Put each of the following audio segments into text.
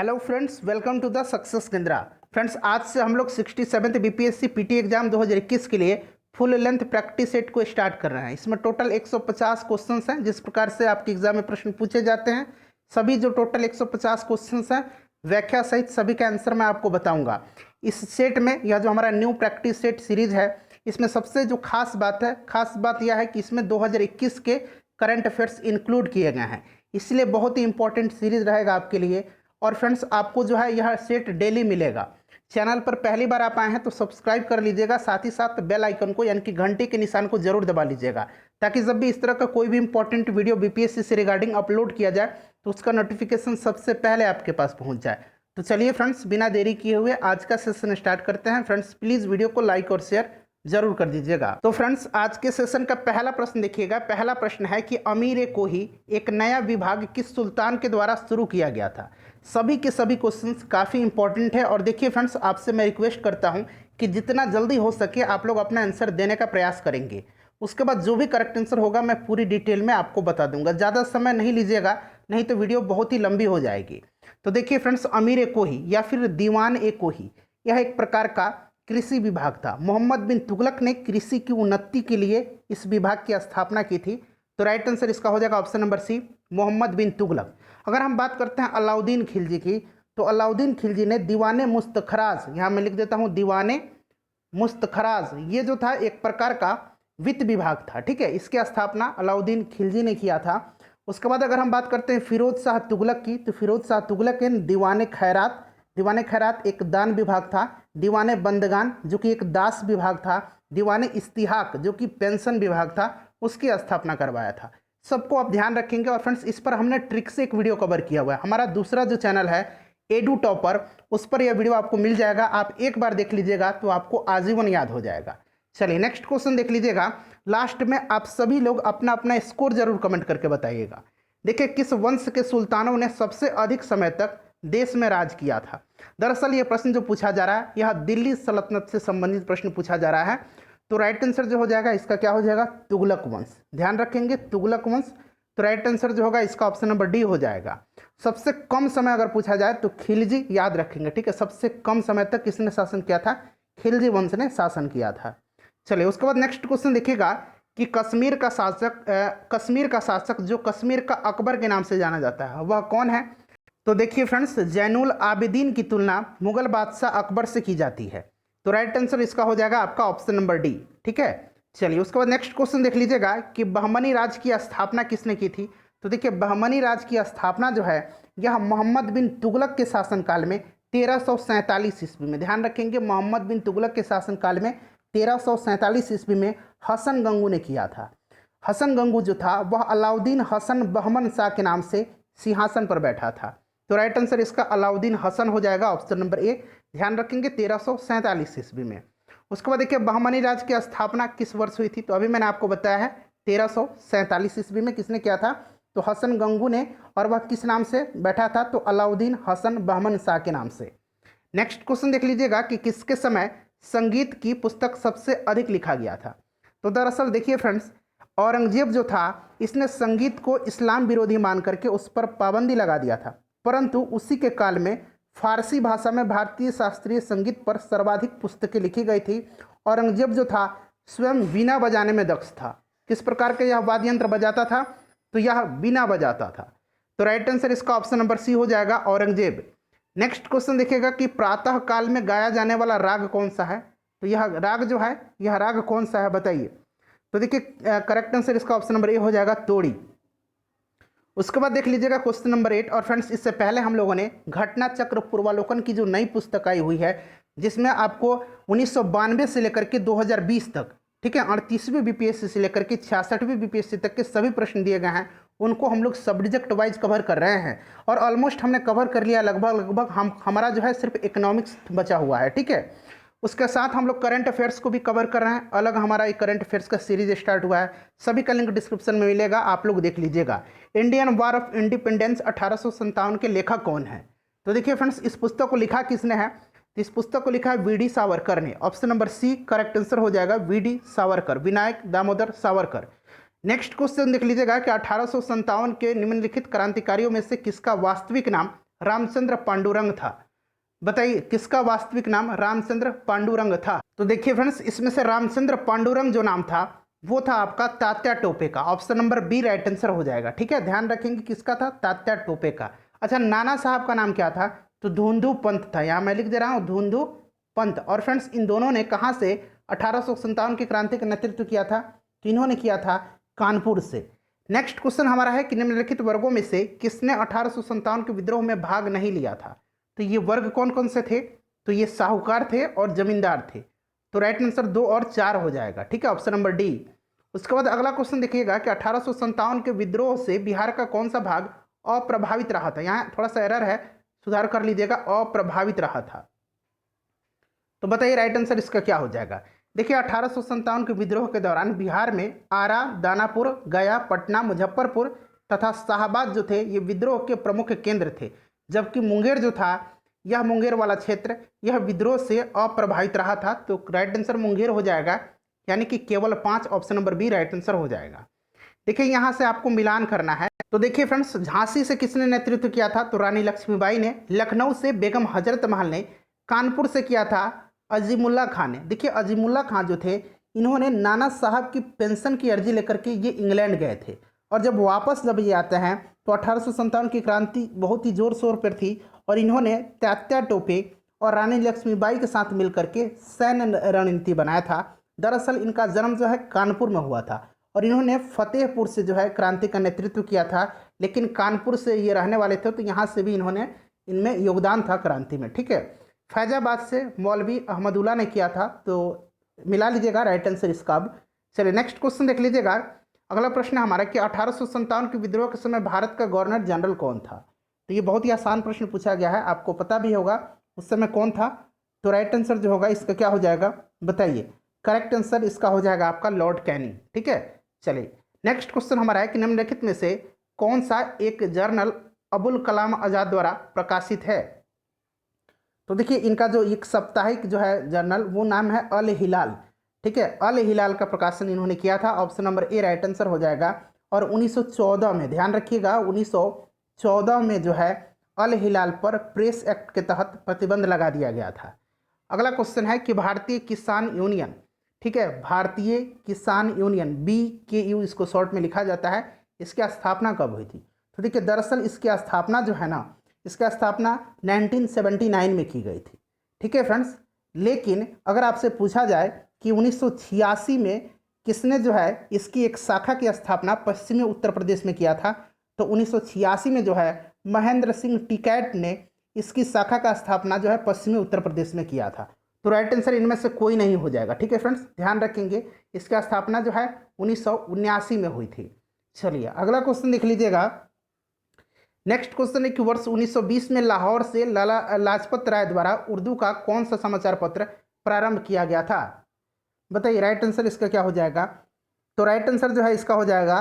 Hello friends, welcome to the success Kendra. Friends, आज से हम लोग 67th बीपीएससी पीटी एग्जाम 2021 के लिए फुल लेंथ प्रैक्टिस सेट को स्टार्ट कर रहे हैं। इसमें टोटल 150 क्वेश्चंस हैं। जिस प्रकार से आपके एग्जाम में प्रश्न पूछे जाते हैं, सभी जो टोटल 150 क्वेश्चंस हैं, व्याख्या सहित सभी का आंसर मैं आपको बताऊंगा। इस सेट में यह जो हमारा न्यू प्रैक्टिस सेट सीरीज है, इसमें सबसे जो खास बात यह है कि इसमें 2021 के करंट अफेयर्स इंक्लूड किए गए हैं, इसलिए बहुत ही इंपॉर्टेंट सीरीज रहेगा आपके लिए। और फ्रेंड्स, आपको जो है यह सेट डेली मिलेगा। चैनल पर पहली बार आप आए हैं तो सब्सक्राइब कर लीजिएगा, साथ ही साथ बेल आइकन को यानी कि घंटे के निशान को जरूर दबा लीजिएगा, ताकि जब भी इस तरह का कोई भी इंपॉर्टेंट वीडियो बीपीएससी से रिगार्डिंग अपलोड किया जाए तो उसका नोटिफिकेशन सबसे पहले आपके पास पहुंच जाए। तो चलिए फ्रेंड्स, बिना देरी किए हुए आज का सेशन स्टार्ट करते हैं। फ्रेंड्स, प्लीज़ वीडियो को लाइक और शेयर जरूर कर दीजिएगा। तो फ्रेंड्स, आज के सेशन का पहला प्रश्न देखिएगा। पहला प्रश्न है कि अमीर-ए-कोही एक नया विभाग किस सुल्तान के द्वारा शुरू किया गया था। सभी के सभी क्वेश्चंस काफ़ी इंपॉर्टेंट है। और देखिए फ्रेंड्स, आपसे मैं रिक्वेस्ट करता हूं कि जितना जल्दी हो सके आप लोग अपना आंसर देने का प्रयास करेंगे। उसके बाद जो भी करेक्ट आंसर होगा मैं पूरी डिटेल में आपको बता दूंगा। ज़्यादा समय नहीं लीजिएगा, नहीं तो वीडियो बहुत ही लंबी हो जाएगी। तो देखिए फ्रेंड्स, अमीर-ए-कोही या फिर दीवान-ए-कोही यह एक प्रकार का कृषि विभाग था। मोहम्मद बिन तुगलक ने कृषि की उन्नति के लिए इस विभाग की स्थापना की थी। तो राइट आंसर इसका हो जाएगा ऑप्शन नंबर सी, मोहम्मद बिन तुगलक। अगर हम बात करते हैं अलाउद्दीन खिलजी की, तो अलाउद्दीन खिलजी ने दीवाने मुस्तखराज, यहाँ मैं लिख देता हूँ दीवाने मुस्तखराज, ये जो था एक प्रकार का वित्त विभाग था। ठीक है, इसकी स्थापना अलाउद्दीन खिलजी ने किया था। उसके बाद अगर हम बात करते हैं फिरोज शाह तुगलक की, तो फिरोज शाह तुगलक ने दीवाने खैरात एक दान विभाग था। दीवाने बंदगान जो कि एक दास विभाग था। दीवाने इस्तिहाक जो कि पेंशन विभाग था, उसकी स्थापना करवाया था। सबको आप ध्यान रखेंगे। और फ्रेंड्स, इस पर हमने ट्रिक से एक वीडियो कवर किया हुआ है। हमारा दूसरा जो चैनल है एडू टॉपर, उस पर यह वीडियो आपको मिल जाएगा। आप एक बार देख लीजिएगा तो आपको आजीवन याद हो जाएगा। चलिए नेक्स्ट क्वेश्चन देख लीजिएगा। लास्ट में आप सभी लोग अपना अपना स्कोर जरूर कमेंट करके बताइएगा। देखिए, किस वंश के सुल्तानों ने सबसे अधिक समय तक देश में राज किया था। दरअसल ये प्रश्न जो पूछा जा रहा है, यह दिल्ली सल्तनत से संबंधित प्रश्न पूछा जा रहा है। तो राइट आंसर जो हो जाएगा इसका क्या हो जाएगा, तुगलक वंश। ध्यान रखेंगे, तुगलक वंश। तो राइट आंसर जो होगा इसका ऑप्शन नंबर डी हो जाएगा। सबसे कम समय अगर पूछा जाए तो खिलजी, याद रखेंगे। ठीक है, सबसे कम समय तक किसने शासन किया था, खिलजी वंश ने शासन किया था। चलिए उसके बाद नेक्स्ट क्वेश्चन देखिएगा कि कश्मीर का शासक जो कश्मीर का अकबर के नाम से जाना जाता है, वह कौन है। तो देखिए फ्रेंड्स, जैनुल आबिदीन की तुलना मुगल बादशाह अकबर से की जाती है। तो राइट आंसर इसका हो जाएगा आपका ऑप्शन नंबर डी। ठीक है, चलिए उसके बाद नेक्स्ट क्वेश्चन देख लीजिएगा कि बहमनी राज की स्थापना किसने की थी। तो देखिए, बहमनी राज की स्थापना जो है यह मोहम्मद बिन तुगलक के शासनकाल में 1347 ईस्वी में, ध्यान रखेंगे, मोहम्मद बिन तुगलक के शासनकाल में 1347 ईस्वी में हसन गंगू ने किया था। हसन गंगू जो था वह अलाउद्दीन हसन बहमन शाह के नाम से सिंहासन पर बैठा था। तो राइट आंसर इसका अलाउद्दीन हसन हो जाएगा, ऑप्शन नंबर ए। ध्यान रखेंगे 1347 ईस्वी में। उसके बाद देखिए, बहमनी राज की स्थापना किस वर्ष हुई थी। तो अभी मैंने आपको बताया है 1347 ईस्वी में किसने किया था, तो हसन गंगू ने। और वह किस नाम से बैठा था, तो अलाउद्दीन हसन बहमन शाह के नाम से। नेक्स्ट क्वेश्चन देख लीजिएगा कि किसके समय संगीत की पुस्तक सबसे अधिक लिखा गया था। तो दरअसल देखिए फ्रेंड्स, औरंगजेब जो था इसने संगीत को इस्लाम विरोधी मान करके उस पर पाबंदी लगा दिया था, परंतु उसी के काल में फारसी भाषा में भारतीय शास्त्रीय संगीत पर सर्वाधिक पुस्तकें लिखी गई थी। औरंगजेब जो था स्वयं वीणा बजाने में दक्ष था। किस प्रकार का यह वाद्य यंत्र बजाता था, तो यह वीणा बजाता था। तो राइट आंसर इसका ऑप्शन नंबर सी हो जाएगा, औरंगजेब। नेक्स्ट क्वेश्चन देखिएगा कि प्रातः काल में गाया जाने वाला राग कौन सा है। तो यह राग जो है, यह राग कौन सा है बताइए। तो देखिए, करेक्ट आंसर इसका ऑप्शन नंबर ए हो जाएगा, तोड़ी। उसके बाद देख लीजिएगा क्वेश्चन नंबर 8। और फ्रेंड्स, इससे पहले हम लोगों ने घटना चक्र पूर्वालोकन की जो नई पुस्तक आई हुई है, जिसमें आपको 1992 से लेकर के 2020 तक, ठीक है, 38वीं बीपीएससी से लेकर के 66वीं बीपीएससी तक के सभी प्रश्न दिए गए हैं, उनको हम लोग सब्जेक्ट वाइज कवर कर रहे हैं। और ऑलमोस्ट हमने कवर कर लिया लगभग हमारा जो है सिर्फ इकोनॉमिक्स बचा हुआ है। ठीक है, उसके साथ हम लोग करंट अफेयर्स को भी कवर कर रहे हैं। अलग हमारा एक करंट अफेयर्स का सीरीज स्टार्ट हुआ है, सभी का लिंक डिस्क्रिप्शन में मिलेगा, आप लोग देख लीजिएगा। इंडियन वॉर ऑफ इंडिपेंडेंस 1857 के लेखक कौन है। तो देखिए फ्रेंड्स, इस पुस्तक को लिखा किसने है, तो इस पुस्तक को लिखा है वी डी सावरकर ने। Option number C correct answer हो जाएगा, V D Savarkar, Vinayak Damodar Savarkar. Next question देख लीजिएगा कि 1857 के निम्नलिखित क्रांतिकारियों में से किसका वास्तविक नाम रामचंद्र पांडुरंग था। बताइए किसका वास्तविक नाम रामचंद्र पांडुरंग था? तो देखिए फ्रेंड्स, इसमें से रामचंद्र पांडुरंग जो नाम था वो था आपका तात्या टोपे का। Option number B right answer हो जाएगा। ठीक है, ध्यान रखेंगे किसका था? तात्या टोपे का। अच्छा, नाना साहब का नाम क्या था? तो धुंधु पंत था। यहाँ मैं लिख दे रहा हूँ धुंधु पंत। और फ्रेंड्स, इन दोनों ने कहाँ से 1857 की क्रांति का नेतृत्व किया था? तो इन्होंने किया था कानपुर से। नेक्स्ट क्वेश्चन हमारा है कि निम्नलिखित वर्गों में से किसने 1857 के विद्रोह में भाग नहीं लिया था? तो ये वर्ग कौन कौन से थे? तो ये साहूकार थे और जमींदार थे। तो राइट आंसर 2 और 4 हो जाएगा। ठीक है, ऑप्शन नंबर डी। उसके बाद अगला क्वेश्चन देखिएगा कि 1857 के विद्रोह से बिहार का कौन सा भाग अप्रभावित रहा था? यहाँ थोड़ा सा एरर है, सुधार कर लीजिएगा, अप्रभावित रहा था। तो बताइए राइट आंसर इसका क्या हो जाएगा? देखिए 1857 के विद्रोह के दौरान बिहार में आरा, दानापुर, गया, पटना, मुजफ्फरपुर तथा शाहबाद जो थे ये विद्रोह के प्रमुख केंद्र थे, जबकि मुंगेर जो था, यह मुंगेर वाला क्षेत्र यह विद्रोह से अप्रभावित रहा था। तो राइट आंसर मुंगेर हो जाएगा, यानी कि केवल 5, option number B right answer हो जाएगा। देखिए यहाँ से आपको मिलान करना है। तो देखिए फ्रेंड्स, झांसी से किसने नेतृत्व किया था? तो रानी लक्ष्मीबाई ने। लखनऊ से बेगम हजरत महल ने। कानपुर से किया था अजीमुल्ला खान ने। देखिए अजीमुल्ला खान जो थे, इन्होंने नाना साहब की पेंशन की अर्जी लेकर के ये इंग्लैंड गए थे, और जब वापस ये आते हैं तो 1857 की क्रांति बहुत ही जोर शोर पर थी, और इन्होंने तात्या टोपे और रानी लक्ष्मीबाई के साथ मिलकर के सैन्य रणनीति बनाया था। दरअसल इनका जन्म जो है कानपुर में हुआ था, और इन्होंने फतेहपुर से जो है क्रांति का नेतृत्व किया था, लेकिन कानपुर से ये रहने वाले थे, तो यहाँ से भी इन्होंने इनमें योगदान था क्रांति में। ठीक है, फैजाबाद से मौलवी अहमदुल्ला ने किया था। तो मिला लीजिएगा राइट आंसर इसका। अब चलिए नेक्स्ट क्वेश्चन देख लीजिएगा। अगला प्रश्न है हमारा कि 1857 के विद्रोह के समय भारत का गवर्नर जनरल कौन था? तो ये बहुत ही आसान प्रश्न पूछा गया है, आपको पता भी होगा उस समय कौन था। तो राइट आंसर जो होगा इसका क्या हो जाएगा? बताइए। करेक्ट आंसर इसका हो जाएगा आपका लॉर्ड कैनिंग। ठीक है, चलिए नेक्स्ट क्वेश्चन हमारा है कि निम्नलिखित में से कौन सा एक जर्नल अबुल कलाम आजाद द्वारा प्रकाशित है? तो देखिए इनका जो एक साप्ताहिक जो है जर्नल, वो नाम है अल हिलाल। ठीक है, अल हिलाल का प्रकाशन इन्होंने किया था। Option number A right answer हो जाएगा। और 1914 में, ध्यान रखिएगा, 1914 में जो है अल हिलाल पर प्रेस एक्ट के तहत प्रतिबंध लगा दिया गया था। अगला क्वेश्चन है कि भारतीय किसान यूनियन, ठीक है, भारतीय किसान यूनियन BKU इसको शॉर्ट में लिखा जाता है, इसकी स्थापना कब हुई थी? तो देखिए दरअसल इसकी स्थापना जो है ना, इसकी स्थापना 1979 में की गई थी। ठीक है फ्रेंड्स, लेकिन अगर आपसे पूछा जाए कि 1986 में किसने जो है इसकी एक शाखा की स्थापना पश्चिमी उत्तर प्रदेश में किया था, तो 1986 में जो है महेंद्र सिंह टिकैत ने इसकी शाखा का स्थापना जो है पश्चिमी उत्तर प्रदेश में किया था। तो राइट आंसर इनमें से कोई नहीं हो जाएगा। ठीक है फ्रेंड्स, ध्यान रखेंगे, इसकी स्थापना जो है 1979 में हुई थी। चलिए अगला क्वेश्चन देख लीजिएगा। नेक्स्ट क्वेश्चन है कि वर्ष 1920 में लाहौर से लाला लाजपत राय द्वारा उर्दू का कौन सा समाचार पत्र प्रारंभ किया गया था? बताइए राइट आंसर इसका क्या हो जाएगा? तो राइट आंसर जो है इसका हो जाएगा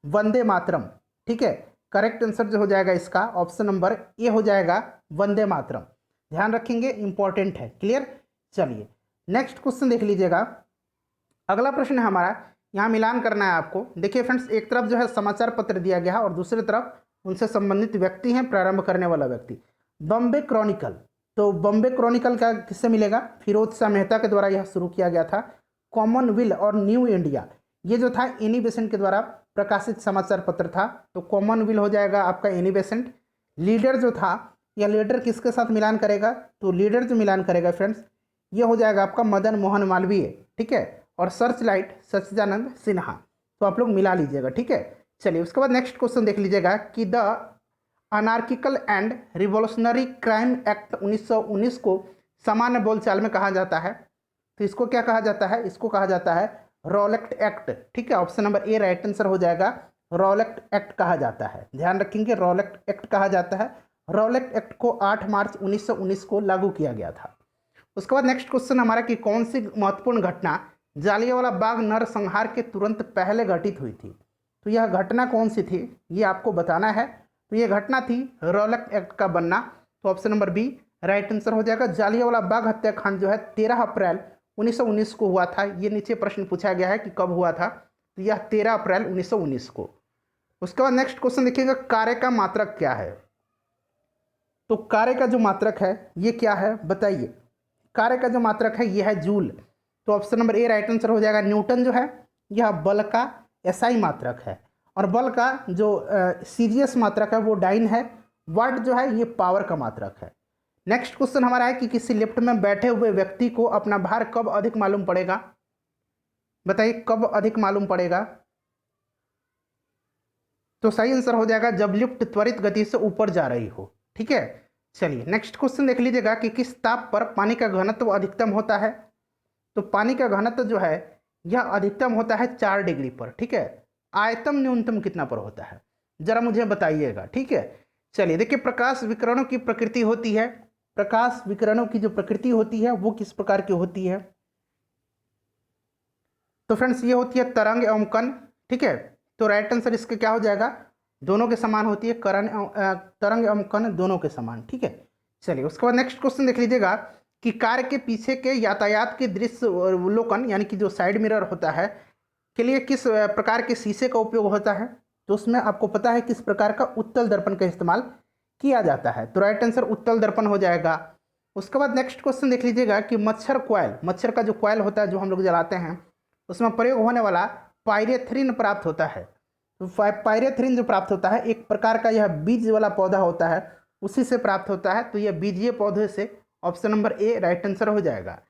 वंदे मातरम। ठीक है, करेक्ट आंसर जो हो जाएगा इसका ऑप्शन नंबर ए हो जाएगा, वंदे मातरम। ध्यान रखेंगे, इंपॉर्टेंट है। क्लियर? चलिए नेक्स्ट क्वेश्चन देख लीजिएगा। अगला प्रश्न है हमारा, यहाँ मिलान करना है आपको। देखिए फ्रेंड्स, एक तरफ जो है समाचार पत्र दिया गया है और दूसरी तरफ उनसे संबंधित व्यक्ति हैं, प्रारंभ करने वाला व्यक्ति। बॉम्बे क्रॉनिकल, तो बॉम्बे क्रॉनिकल का किससे मिलेगा? फिरोज शाह मेहता के द्वारा यह शुरू किया गया था। कॉमनवेल्थ और न्यू इंडिया, ये जो था एनी बेसेंट के द्वारा प्रकाशित समाचार पत्र था। तो कॉमनवेल्थ हो जाएगा आपका एनी बेसेंट। लीडर जो था, यह लीडर किसके साथ मिलान करेगा? तो लीडर जो मिलान करेगा फ्रेंड्स, ये हो जाएगा आपका मदन मोहन मालवीय। ठीक है, और सर्च लाइट सच्चिदानंद सिन्हा। तो आप लोग मिला लीजिएगा। ठीक है, चलिए उसके बाद नेक्स्ट क्वेश्चन देख लीजिएगा कि the anarchical and revolutionary crime act 1919 को सामान्य बोलचाल में कहा जाता है। तो इसको क्या कहा जाता है? इसको कहा जाता है रॉलेट एक्ट। ठीक है, option number A right answer हो जाएगा, रॉलेट एक्ट कहा जाता है। ध्यान रखेंगे, रॉलेट एक्ट कहा जाता है। रॉलेट एक्ट को 8 मार्च 1919 को लागू किया गया था। उसके बाद नेक्स्ट क्वेश्चन हमारा कि कौन सी महत्वपूर्ण घटना जालियांवाला बाग नरसंहार के तुरंत पहले घटित हुई थी? तो यह घटना कौन सी थी, ये आपको बताना है। तो यह घटना थी रॉलेट एक्ट का बनना। तो option number B right answer हो जाएगा। जालियांवाला बाग हत्याकांड जो है 13 अप्रैल 1919 को हुआ था। ये नीचे प्रश्न पूछा गया है कि कब हुआ था, तो यह 13 अप्रैल 1919 को। उसके बाद नेक्स्ट क्वेश्चन देखिएगा, कार्य का मात्रक क्या है? तो कार्य का जो मात्रक है ये क्या है बताइए। कार्य का जो मात्रक है ये है जूल। तो option number A right answer हो जाएगा। न्यूटन जो है यह बल का एसआई मात्रक है, और बल का जो सीजीएस मात्रक है वो डाइन है। वाट जो है ये पावर का मात्रक है। नेक्स्ट क्वेश्चन हमारा है कि किसी लिफ्ट में बैठे हुए व्यक्ति को अपना भार कब अधिक मालूम पड़ेगा, बताइए कब अधिक मालूम पड़ेगा। तो सही आंसर हो जाएगा जब लिफ्ट त्वरित गति से ऊपर जा रही हो। ठीक है, चलिए नेक्स्ट क्वेश्चन देख लीजिएगा कि किस ताप पर पानी का घनत्व अधिकतम होता है। तो पानी का घनत्व जो है यह अधिकतम होता है 4 डिग्री पर। ठीक है, आयतन न्यूनतम कितना पर होता है जरा मुझे बताइएगा। ठीक है, चलिए देखिए प्रकाश विकिरणों की प्रकृति होती है, प्रकाश विकिरणों की जो प्रकृति होती है वो किस प्रकार की होती है। तो फ्रेंड्स ये होती है तरंग एवं कण। ठीक है, तो राइट आंसर इसका क्या हो जाएगा, दोनों के समान होती है, तरंग एवं कण दोनों के समान। ठीक है, चलिए उसके बाद नेक्स्ट क्वेश्चन देख लीजिएगा कि कार के पीछे के यातायात के दृश्य अवलोकन यानी कि जो साइड मिरर होता है के लिए किस प्रकार के शीशे का उपयोग होता है। तो उसमें आपको पता है किस प्रकार का उत्तल दर्पण का इस्तेमाल किया जाता है। तो राइट आंसर उत्तल दर्पण हो जाएगा। उसके बाद नेक्स्ट क्वेश्चन देख लीजिएगा कि मच्छर कॉयल, मच्छर का जो कॉयल होता है जो हम लोग जलाते हैं उसमें प्रयोग होने वाला पायरेथ्रिन प्राप्त होता है। तो पायरेथ्रिन जो प्राप्त होता है एक प्रकार का यह बीज वाला पौधा होता है, उसी से प्राप्त होता है। तो यह बीजीय पौधे से, option number A right answer हो जाएगा।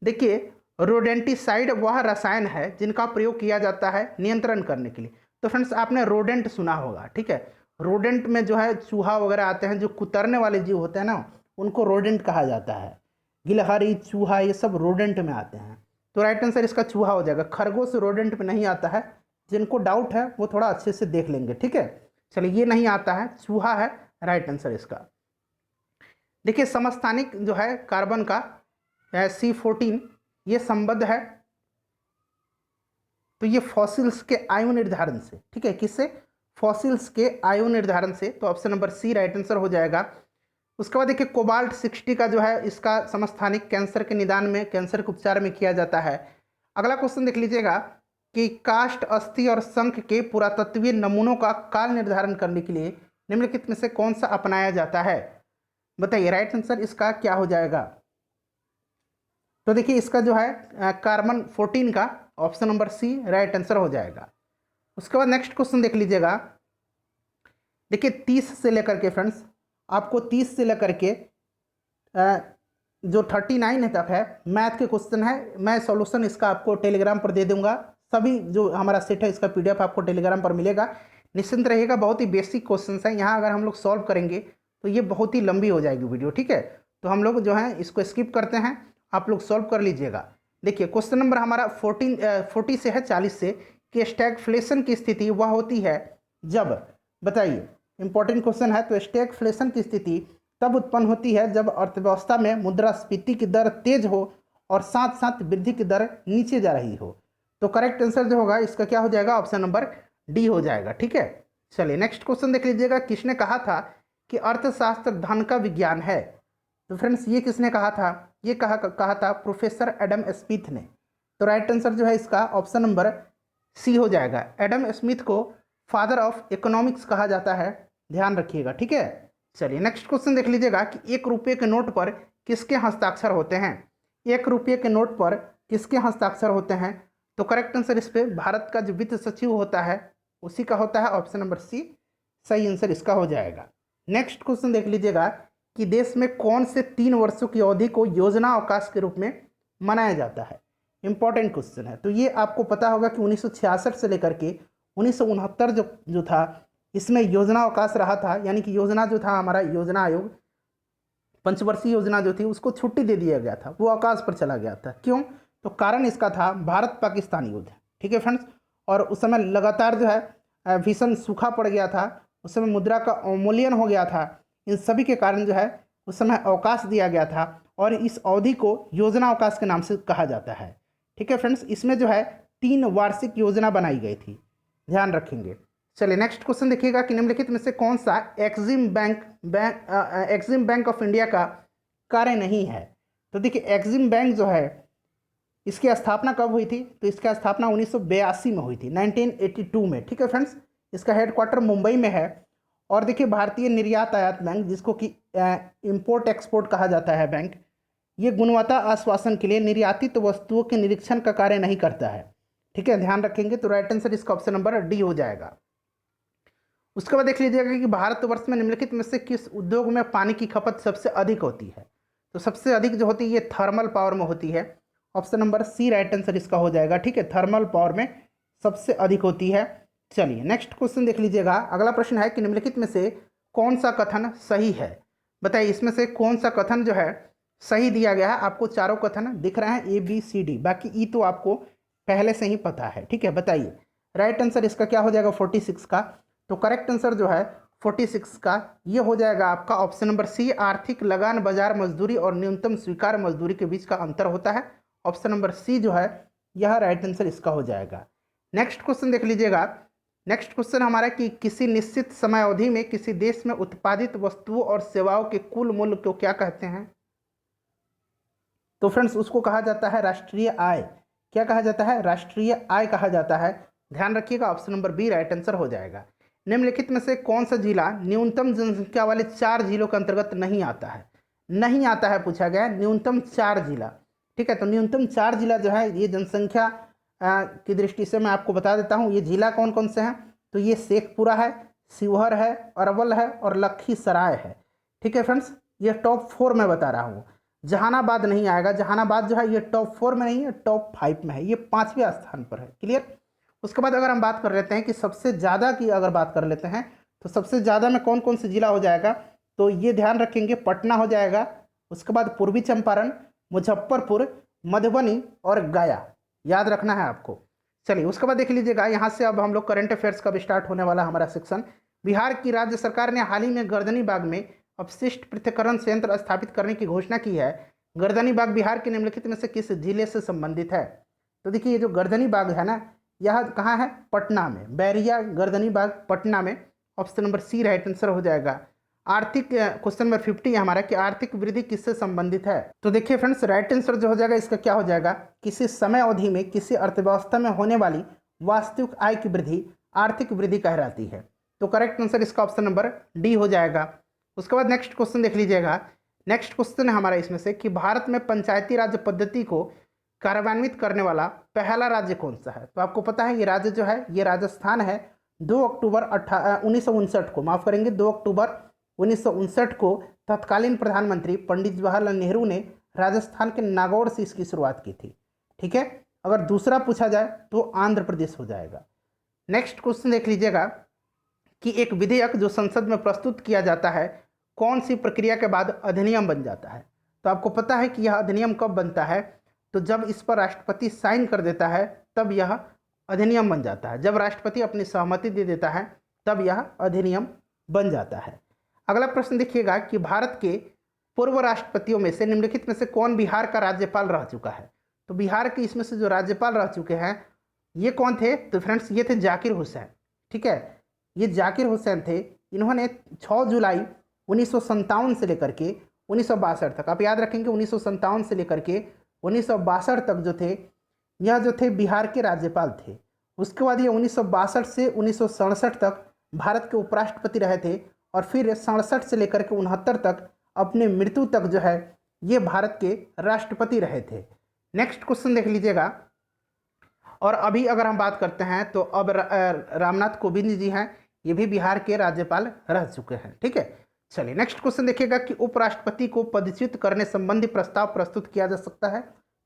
देखिए रोडेंटिसाइड वह रसायन है जिनका प्रयोग किया जाता है नियंत्रण करने के लिए। तो फ्रेंड्स आपने रोडेंट सुना होगा। ठीक है, रोडेंट में जो है चूहा वगैरह आते हैं, जो कुतरने वाले जीव होते हैं ना उनको रोडेंट कहा जाता है। गिलहरी, चूहा ये सब रोडेंट में आते हैं। तो राइट आंसर इसका चूहा हो जाएगा। खरगोश रोडेंट में नहीं आता है, जिनको डाउट है वो थोड़ा अच्छे से देख लेंगे। ठीक है, चलिए ये नहीं आता है, चूहा है राइट आंसर इसका। देखिए समस्थानिक जो है कार्बन का C14 ये संबद्ध है, तो ये फॉसिल्स के आयु निर्धारण से। ठीक है, किससे, फॉसिल्स के आयु निर्धारण से। तो option number C right answer हो जाएगा। उसके बाद देखिए कोबाल्ट 60 का जो है इसका समस्थानिक कैंसर के निदान में, कैंसर के उपचार में किया जाता है। अगला क्वेश्चन देख लीजिएगा कि काष्ठ, अस्थि और शंख के पुरातत्वीय नमूनों का काल निर्धारण करने के लिए निम्नलिखित में से कौन सा अपनाया जाता है, बताइए राइट आंसर इसका क्या हो जाएगा। तो देखिए इसका जो है कार्बन 14 का, option number C right answer हो जाएगा। उसके बाद नेक्स्ट क्वेश्चन देख लीजिएगा। देखिए 30 से लेकर के फ्रेंड्स आपको 30 से लेकर के जो 39 तक है मैथ के क्वेश्चन है। मैं सॉल्यूशन इसका आपको टेलीग्राम पर दे दूंगा। सभी जो हमारा सेट है इसका PDF आपको टेलीग्राम पर मिलेगा, निश्चिंत रहिएगा। बहुत ही बेसिक क्वेश्चन हैं, यहाँ अगर हम लोग सॉल्व करेंगे तो ये बहुत ही लंबी हो जाएगी वीडियो। ठीक है, तो हम लोग जो है इसको स्किप करते हैं, आप लोग सॉल्व कर लीजिएगा। देखिए क्वेश्चन नंबर हमारा 40 से है 40 से कि स्टैगफ्लेशन की स्थिति वह होती है जब, बताइए इंपॉर्टेंट क्वेश्चन है। तो स्टैगफ्लेशन की स्थिति तब उत्पन्न होती है जब अर्थव्यवस्था में मुद्रास्फीति की दर तेज हो और साथ साथ वृद्धि की दर नीचे जा रही हो। तो करेक्ट आंसर जो होगा इसका क्या हो जाएगा, ऑप्शन नंबर डी हो जाएगा। ठीक है, चलिए नेक्स्ट क्वेश्चन देख लीजिएगा। किसने कहा था कि अर्थशास्त्र धन का विज्ञान है। तो फ्रेंड्स ये किसने कहा था, ये कहा था प्रोफेसर एडम स्मिथ ने। तो राइट आंसर जो है इसका ऑप्शन नंबर सी हो जाएगा। एडम स्मिथ को फादर ऑफ इकोनॉमिक्स कहा जाता है, ध्यान रखिएगा। ठीक है, चलिए नेक्स्ट क्वेश्चन देख लीजिएगा कि 1 रुपये के नोट पर किसके हस्ताक्षर होते हैं। 1 रुपये के नोट पर किसके हस्ताक्षर होते हैं। तो करेक्ट आंसर इस पर भारत का जो वित्त सचिव होता है उसी का होता है, ऑप्शन नंबर सी सही आंसर इसका हो जाएगा। नेक्स्ट क्वेश्चन देख लीजिएगा कि देश में कौन से 3 वर्षों की अवधि को योजना अवकाश के रूप में मनाया जाता है। इंपॉर्टेंट क्वेश्चन है। तो ये आपको पता होगा कि 1966 से लेकर के 1969 जो था इसमें योजना अवकाश रहा था, यानी कि योजना जो था हमारा योजना आयोग, पंचवर्षीय योजना जो थी उसको छुट्टी दे दिया गया था, वो अवकाश पर चला गया था। क्यों, तो कारण इसका था भारत पाकिस्तान युद्ध। ठीक है फ्रेंड्स, और उस समय लगातार जो है भीषण सूखा पड़ गया था, उस समय मुद्रा का अवमूल्यन हो गया था। इन सभी के कारण जो है उस समय अवकाश दिया गया था और इस अवधि को योजना अवकाश के नाम से कहा जाता है। ठीक है फ्रेंड्स, इसमें जो है 3 वार्षिक योजना बनाई गई थी, ध्यान रखेंगे। चलिए नेक्स्ट क्वेश्चन देखिएगा कि निम्नलिखित में से कौन सा एक्सिम बैंक ऑफ इंडिया का कार्य नहीं है। तो देखिए एक्सिम बैंक जो है इसकी स्थापना कब हुई थी। तो इसका स्थापना 1982 में हुई थी, 1982 में। ठीक है फ्रेंड्स, इसका हेडक्वार्टर मुंबई में है और देखिए भारतीय निर्यात आयात बैंक, जिसको कि इंपोर्ट एक्सपोर्ट कहा जाता है बैंक, ये गुणवत्ता आश्वासन के लिए निर्यातित वस्तुओं के निरीक्षण का कार्य नहीं करता है। ठीक है, ध्यान रखेंगे। तो राइट आंसर इसका ऑप्शन नंबर डी हो जाएगा। उसके बाद देख लीजिएगा कि भारतवर्ष में निम्नलिखित में से किस उद्योग में पानी की खपत सबसे अधिक होती है। तो सबसे अधिक जो होती है ये थर्मल पावर में होती है। Option number C right answer इसका हो जाएगा। ठीक है, थर्मल पावर में सबसे अधिक होती है। चलिए नेक्स्ट क्वेश्चन देख लीजिएगा। अगला प्रश्न है कि निम्नलिखित में से कौन सा कथन सही है। बताइए इसमें से कौन सा कथन जो है सही दिया गया है। आपको चारों कथन दिख रहे हैं ए बी सी डी, बाकी ई तो आपको पहले से ही पता है। ठीक है, बताइए राइट आंसर इसका क्या हो जाएगा 46 का। तो करेक्ट आंसर जो है 46 का ये हो जाएगा आपका ऑप्शन नंबर सी, आर्थिक लगान बाजार मजदूरी और न्यूनतम स्वीकार मजदूरी के बीच का अंतर होता है। ऑप्शन नंबर सी जो है यह राइट आंसर इसका हो जाएगा। नेक्स्ट क्वेश्चन देख लीजिएगा। नेक्स्ट क्वेश्चन हमारा कि किसी निश्चित समय अवधि में किसी देश में उत्पादित वस्तुओं और सेवाओं के कुल मूल्य को क्या कहते हैं। तो फ्रेंड्स उसको कहा जाता है राष्ट्रीय आय। क्या कहा जाता है? राष्ट्रीय आय कहा जाता है। ध्यान रखिएगा option number B right answer हो जाएगा। निम्नलिखित में से कौन सा जिला न्यूनतम जनसंख्या वाले 4 जिलों के अंतर्गत नहीं आता है? नहीं आता है पूछा गया, न्यूनतम 4 जिला। ठीक है, तो न्यूनतम 4 जिला जो है ये जनसंख्या की दृष्टि से मैं आपको बता देता हूँ। ये जिला कौन कौन से हैं? तो ये शेखपुरा है, शिवहर है, अरवल है और लखीसराय है। ठीक है फ्रेंड्स, ये टॉप 4 में बता रहा हूँ। जहानाबाद नहीं आएगा। जहानाबाद जो है ये टॉप 4 में नहीं है, टॉप 5 में है, ये 5वें स्थान पर है। क्लियर। उसके बाद अगर हम बात कर लेते हैं कि सबसे ज़्यादा की अगर बात कर लेते हैं तो सबसे ज़्यादा में कौन कौन से जिला हो जाएगा, तो ये ध्यान रखेंगे पटना हो जाएगा। उसके बाद पूर्वी चंपारण, मुजफ्फरपुर, मधुबनी और गया, याद रखना है आपको। चलिए उसके बाद देख लीजिएगा, यहाँ से अब हम लोग करंट अफेयर्स का भी स्टार्ट होने वाला हमारा सेक्शन। बिहार की राज्य सरकार ने हाल ही में गर्दनी बाग में अपशिष्ट पृथक्करण संयंत्र स्थापित करने की घोषणा की है। गर्दनी बाग बिहार के निम्नलिखित में से किस जिले से संबंधित है? तो देखिए ये जो गर्दनी बाग है ना, यह कहाँ है? पटना में, बैरिया गर्दनी बाग पटना में। Option number C right answer हो जाएगा। आर्थिक क्वेश्चन नंबर 50 है हमारा कि आर्थिक वृद्धि किससे संबंधित है। तो देखिए फ्रेंड्स राइट आंसर जो हो जाएगा इसका क्या हो जाएगा, किसी समय अवधि में किसी अर्थव्यवस्था में होने वाली वास्तविक आय की वृद्धि आर्थिक वृद्धि कहलाती है। तो करेक्ट आंसर इसका ऑप्शन नंबर डी हो जाएगा। उसके बाद नेक्स्ट क्वेश्चन देख लीजिएगा। नेक्स्ट क्वेश्चन है हमारा इसमें से कि भारत में पंचायती राज पद्धति को कार्यान्वित करने वाला पहला राज्य कौन सा है? तो आपको पता है ये राज्य जो है ये राजस्थान है। 2 अक्टूबर 1959 को, माफ करेंगे 2 अक्टूबर 1959 को तत्कालीन प्रधानमंत्री पंडित जवाहरलाल नेहरू ने राजस्थान के नागौर से इसकी शुरुआत की थी। ठीक है, अगर दूसरा पूछा जाए तो आंध्र प्रदेश हो जाएगा। नेक्स्ट क्वेश्चन देख लीजिएगा कि एक विधेयक जो संसद में प्रस्तुत किया जाता है कौन सी प्रक्रिया के बाद अधिनियम बन जाता है? तो आपको पता है कि यह अधिनियम कब बनता है? तो जब इस पर राष्ट्रपति साइन कर देता है तब यह अधिनियम बन जाता है। जब राष्ट्रपति अपनी सहमति दे देता है तब यह अधिनियम बन जाता है। अगला प्रश्न देखिएगा कि भारत के पूर्व राष्ट्रपतियों में से निम्नलिखित में से कौन बिहार का राज्यपाल रह चुका है? तो बिहार के इसमें से जो राज्यपाल रह चुके हैं ये कौन थे? तो फ्रेंड्स ये थे जाकिर हुसैन। ठीक है, ये जाकिर हुसैन थे। इन्होंने 6 जुलाई 1957 से लेकर के 1962 तक, आप याद रखेंगे 1957 से लेकर के 1962 तक जो थे यह जो थे बिहार के राज्यपाल थे। उसके बाद ये 1962 से 1967 तक भारत के उपराष्ट्रपति रहे थे और फिर 67 से लेकर के 69 तक अपने मृत्यु तक जो है ये भारत के राष्ट्रपति रहे थे। नेक्स्ट क्वेश्चन देख लीजिएगा। और अभी अगर हम बात करते हैं तो अब रामनाथ कोविंद जी हैं, ये भी बिहार के राज्यपाल रह चुके हैं। ठीक है, चलिए नेक्स्ट क्वेश्चन देखिएगा कि उपराष्ट्रपति को पदच्युत करने संबंधी प्रस्ताव प्रस्तुत किया जा सकता है।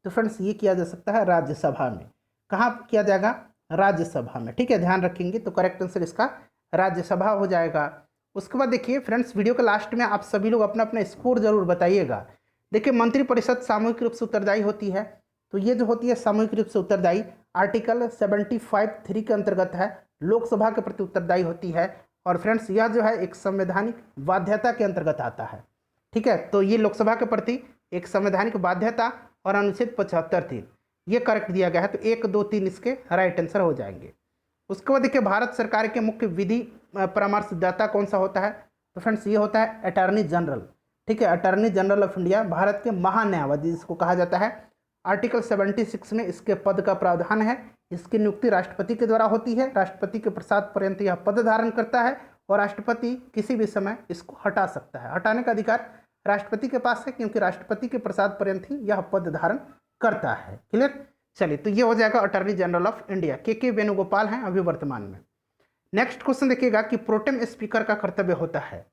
तो फ्रेंड्स ये किया जा सकता है राज्यसभा में। कहाँ किया जाएगा? राज्यसभा में। ठीक है, ध्यान रखेंगे। तो करेक्ट आंसर इसका राज्यसभा हो जाएगा। उसके बाद देखिए फ्रेंड्स वीडियो के लास्ट में आप सभी लोग अपना अपना स्कोर जरूर बताइएगा। देखिए मंत्रिपरिषद सामूहिक रूप से उत्तरदायी होती है। तो ये जो होती है सामूहिक रूप से उत्तरदायी आर्टिकल 75(3) के अंतर्गत है, लोकसभा के प्रति उत्तरदायी होती है। और फ्रेंड्स यह जो है एक संवैधानिक बाध्यता के अंतर्गत आता है। ठीक है, तो ये लोकसभा के प्रति एक संवैधानिक बाध्यता और अनुच्छेद 75(3) ये करेक्ट दिया गया है। तो 1, 2, 3 इसके राइट आंसर हो जाएंगे। उसके बाद देखिए भारत सरकार के मुख्य विधि परामर्शदाता कौन सा होता है? तो फ्रेंड्स ये होता है अटॉर्नी जनरल। ठीक है, attorney general of India Bharat के महान्यायवादी जिसको कहा जाता है। आर्टिकल 76 में इसके पद का प्रावधान है। इसकी नियुक्ति राष्ट्रपति के द्वारा होती है। राष्ट्रपति के प्रसाद पर्यंत यह पद धारण करता है और राष्ट्रपति किसी भी समय इसको हटा सकता है। हटाने का अधिकार राष्ट्रपति के पास है, क्योंकि राष्ट्रपति के प्रसाद पर्यंत ही यह पद धारण करता है। क्लियर। चलिए, तो ये हो जाएगा अटॉर्नी जनरल ऑफ इंडिया, के वेणुगोपाल हैं अभी वर्तमान में। नेक्स्ट क्वेश्चन देखिएगा कि प्रोटेम स्पीकर का कर्तव्य होता है।